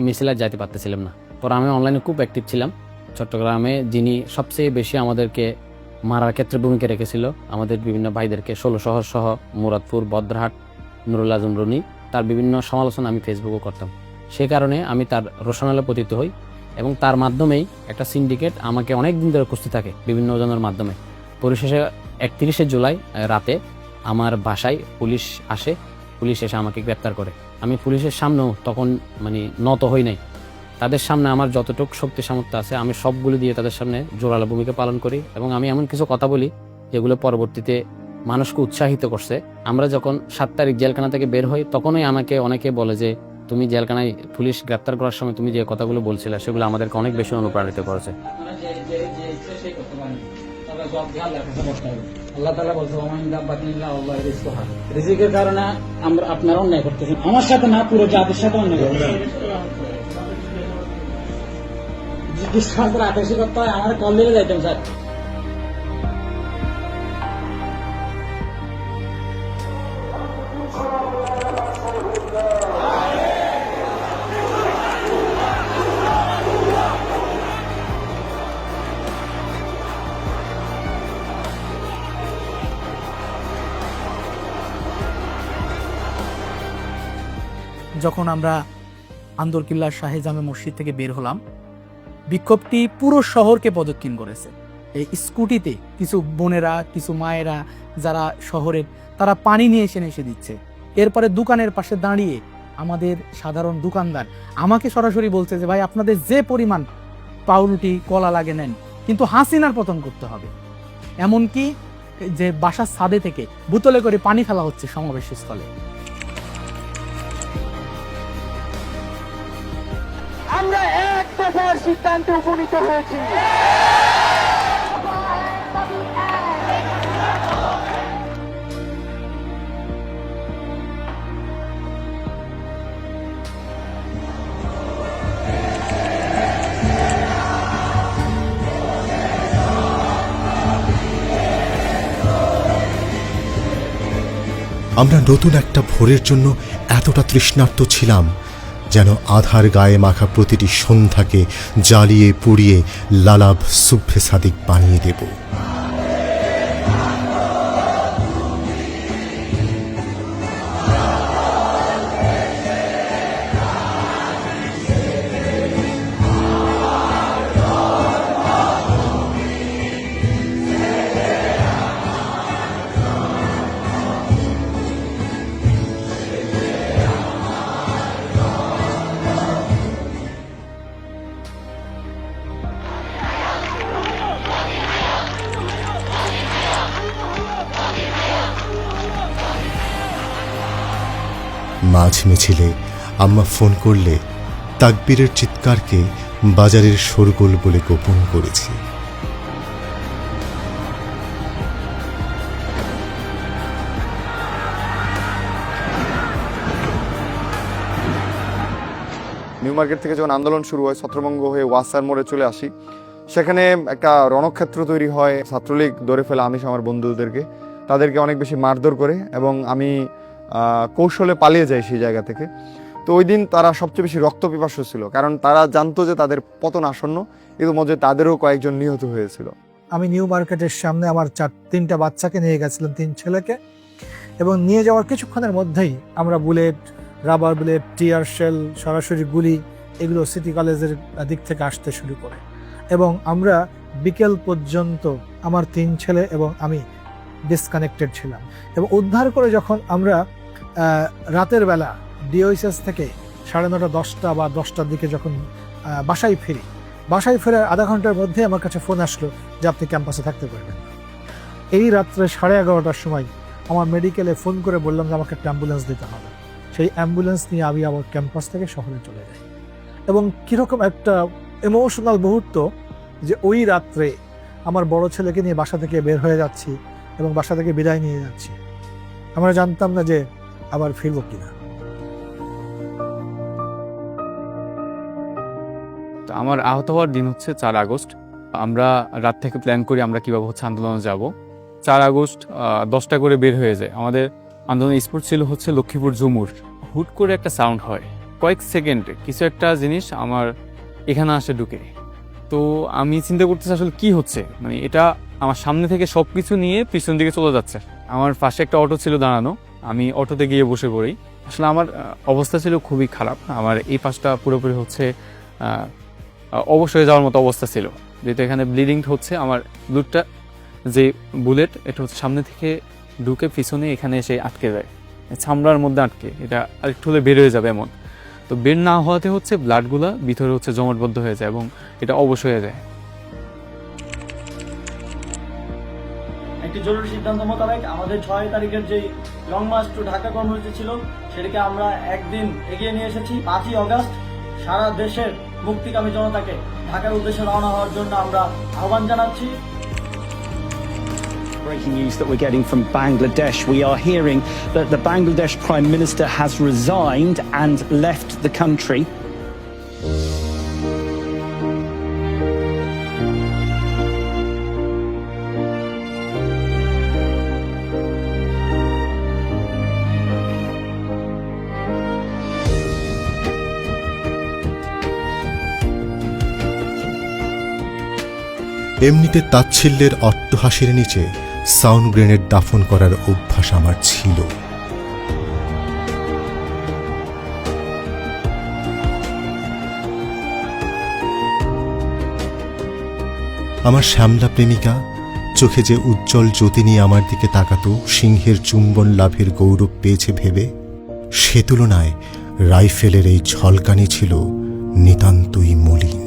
মিছিলে যাইতে পারতেছিলাম না। পরে আমি অনলাইনে খুব অ্যাক্টিভ ছিলাম। চট্টগ্রামে যিনি সবচেয়ে বেশি আমাদেরকে মারার ক্ষেত্রে ভূমিকা রেখেছিল, আমাদের বিভিন্ন ভাইদেরকে 16 শহর সহ মুরাদপুর, বদ্রহাট, নুরুল আজম রনি, তার বিভিন্ন সমালোচনা আমি ফেসবুকে করতাম। সে কারণে আমি তার রোশনালে পতিত হই এবং তার মাধ্যমেই একটা সিন্ডিকেট আমাকে অনেক দিন ধরে খুঁজতে থাকে বিভিন্ন জনের মাধ্যমে। পরিশেষে 31 জুলাই রাতে আমার বাসায় পুলিশ আসে, পুলিশ এসে আমাকে গ্রেপ্তার করে। আমি পুলিশের সামনেও তখন নত হই নাই। তাদের সামনে আমার যতটুকু শক্তি সামর্থ্য আছে আমি সবগুলো দিয়ে তাদের সামনে জোরালো ভূমিকা পালন করি এবং আমি এমন কিছু কথা বলি যেগুলো পরবর্তীতে মানুষকে উৎসাহিত করছে। আমরা যখন 7 তারিখ জেলখানা থেকে বের হই তখনই আমাকে অনেকে বলে যে তুমি জেলখানায় পুলিশ গ্রেপ্তার করার সময় তুমি যে কথাগুলো বলছিলে সেগুলো আমাদেরকে অনেক বেশি অনুপ্রাণিত করেছে। আল্লাহ তাআলা বলছে রিজিকের কারণে আমরা আপনারা অন্যায় করতেছেন, আমার সাথে না পুরো জাতির সাথে অন্যায় করতেছেন। বিশ্বাস করে আদেশি করতে হয়, আমার কল দিয়ে যাইতাম স্যার। যখন আমরা আন্দরকিল্লার শাহে জামে মসজিদ থেকে বের হলাম, বিক্ষোভটি পুরো শহরকে প্রদক্ষিণ করেছে। এই স্কুটিতে কিছু বোনেরা, কিছু মায়েরা যারা শহরের, তারা পানি নিয়ে এসে দিচ্ছে। এরপরে দোকানের পাশে দাঁড়িয়ে আমাদের সাধারণ দোকানদার আমাকে সরাসরি বলছে যে ভাই আপনাদের যে পরিমাণ পাউরুটি কলা লাগে নেন, কিন্তু হাসিনার পতন করতে হবে। এমনকি যে বাসার ছাদে থেকে বোতলে করে পানি ফেলা হচ্ছে সমাবেশ স্থলে। আমরা এক দফার সিদ্ধান্তে উপনীত হয়েছি। আমরা নতুন একটা ভোরের জন্য এতটা তৃষ্ণার্ত ছিলাম যেন আধার গায়ে মাখা প্রতিটি সন্ধ্যাকে জ্বালিয়ে পুড়িয়ে লালাভ সুবহে সাদিক বানিয়ে দেব। মাঝ মিছিলে আম্মা ফোন করলে তাকবীরের চিৎকারকে বাজারের শোরগোল বলে গোপন করেছি। নিউ মার্কেট থেকে যখন আন্দোলন শুরু হয়, ছত্রভঙ্গ হয়ে ওয়াসার মোড়ে চলে আসি, সেখানে একটা রণক্ষেত্র তৈরি হয়। ছাত্রলীগ ধরে ফেলে আমি আমার বন্ধুদেরকে, তাদেরকে অনেক বেশি মারধর করে এবং আমি কৌশলে পালিয়ে যাই সেই জায়গা থেকে। তো ওই দিন তারা সবচেয়ে বেশি রক্তপিপাসু ছিল, কারণ তারা জানতো যে তাদের পতন আসন্ন, কিন্তু মধ্যে তাদেরও কয়েকজন নিহত হয়েছিল। আমি নিউ মার্কেটের সামনে আমার তিনটা বাচ্চাকে নিয়ে গেছিলাম, 3 ছেলেকে, এবং নিয়ে যাওয়ার কিছুক্ষণের মধ্যেই আমরা bullet, rubber bullet, tear shell, সরাসরি গুলি এগুলো সিটি কলেজের দিক থেকে আসতে শুরু করে, এবং আমরা বিকেল পর্যন্ত আমার 3 ছেলে এবং আমি ডিসকানেক্টেড ছিলাম। এবং উদ্ধার করে যখন আমরা রাতের বেলা ডিওএসএস থেকে 9:30, 10টা বা 10টার দিকে যখন বাসায় ফেরার আধা ঘন্টার মধ্যে আমার কাছে ফোন আসলো যে আপনি ক্যাম্পাসে থাকতে পারবেন। এই রাত্রে 11:30টার সময় আমার মেডিকেলে ফোন করে বললাম যে আমাকে একটা অ্যাম্বুলেন্স দিতে হবে। সেই অ্যাম্বুলেন্স নিয়ে আমি আমার ক্যাম্পাস থেকে শহরে চলে যাই। এবং কীরকম একটা ইমোশনাল মুহূর্ত যে ওই রাত্রে আমার বড় ছেলেকে নিয়ে বাসা থেকে বের হয়ে যাচ্ছি এবং বাসা থেকে বিদায় নিয়ে যাচ্ছি। আমরা জানতাম না যে আবার ফিরবো কিনা। আমার আহত হওয়ার দিন হচ্ছে 4 আগস্ট। আমরা রাত থেকে প্ল্যান করি আমরা কীভাবে আন্দোলনে যাব। 4 আগস্ট 10টা করে বের হয়ে যায়। আমাদের আন্দোলনের স্পট ছিল লক্ষ্মীপুর ঝুমুর। হুট করে একটা সাউন্ড হয়, কয়েক সেকেন্ডে কিছু একটা জিনিস আমার এখানে আসে ঢুকে। তো আমি চিন্তা করতেছি আসলে কি হচ্ছে, মানে এটা আমার সামনে থেকে সব কিছু নিয়ে পিছন দিকে চলে যাচ্ছে। আমার পাশে একটা অটো ছিল দাঁড়ানো, আমি অটোতে গিয়ে বসে পড়ি। আসলে আমার অবস্থা ছিল খুবই খারাপ। আমার এই পাশটা পুরোপুরি অবশ্যই হয়ে যাওয়ার মতো অবস্থা ছিল, যেহেতু এখানে ব্লিডিং হচ্ছে। আমার ব্লুডটা যে বুলেট এটা সামনে থেকে ঢুকে পিছনে এখানে এসে আটকে যায়, চামড়ার মধ্যে আটকে, এটা আরেকটু হলে বের হয়ে যাবে এমন। তো বের না হওয়াতে ব্লাডগুলা ভিতরে জমাটবদ্ধ হয়ে যায় এবং এটা অবশ হয়ে যায়। একটি জরুরি সিদ্ধান্ত মোতাবেক আমাদের 6 তারিখের যে লং মার্চ টু ঢাকা কর্মসূচি ছিল সেটাকে আমরা একদিন এগিয়ে নিয়ে এসেছি। 5ই আগস্ট সারা দেশের মুক্তিকামী জনতাকে ঢাকার উদ্দেশ্যে রওনা হওয়ার জন্য আমরা আহ্বান জানাচ্ছি। Breaking news that we're getting from Bangladesh. We are hearing that the Bangladesh Prime Minister has resigned and left the country. এমনিতে তাচ্ছিল্যের অট্টহাসির নিচে সাউন্ড গ্রেনেড দাফন করার অভ্যাস আমার ছিল। আমার শ্যামলা প্রেমিকা চোখে যে উজ্জ্বল জ্যোতি নিয়ে আমার দিকে তাকাতো, সিংহের চুম্বন লাভের গৌরব পেয়েছে ভেবে, সে তুলনায় রাইফেলের এই ঝলকানি ছিল নিতান্তই মলিন।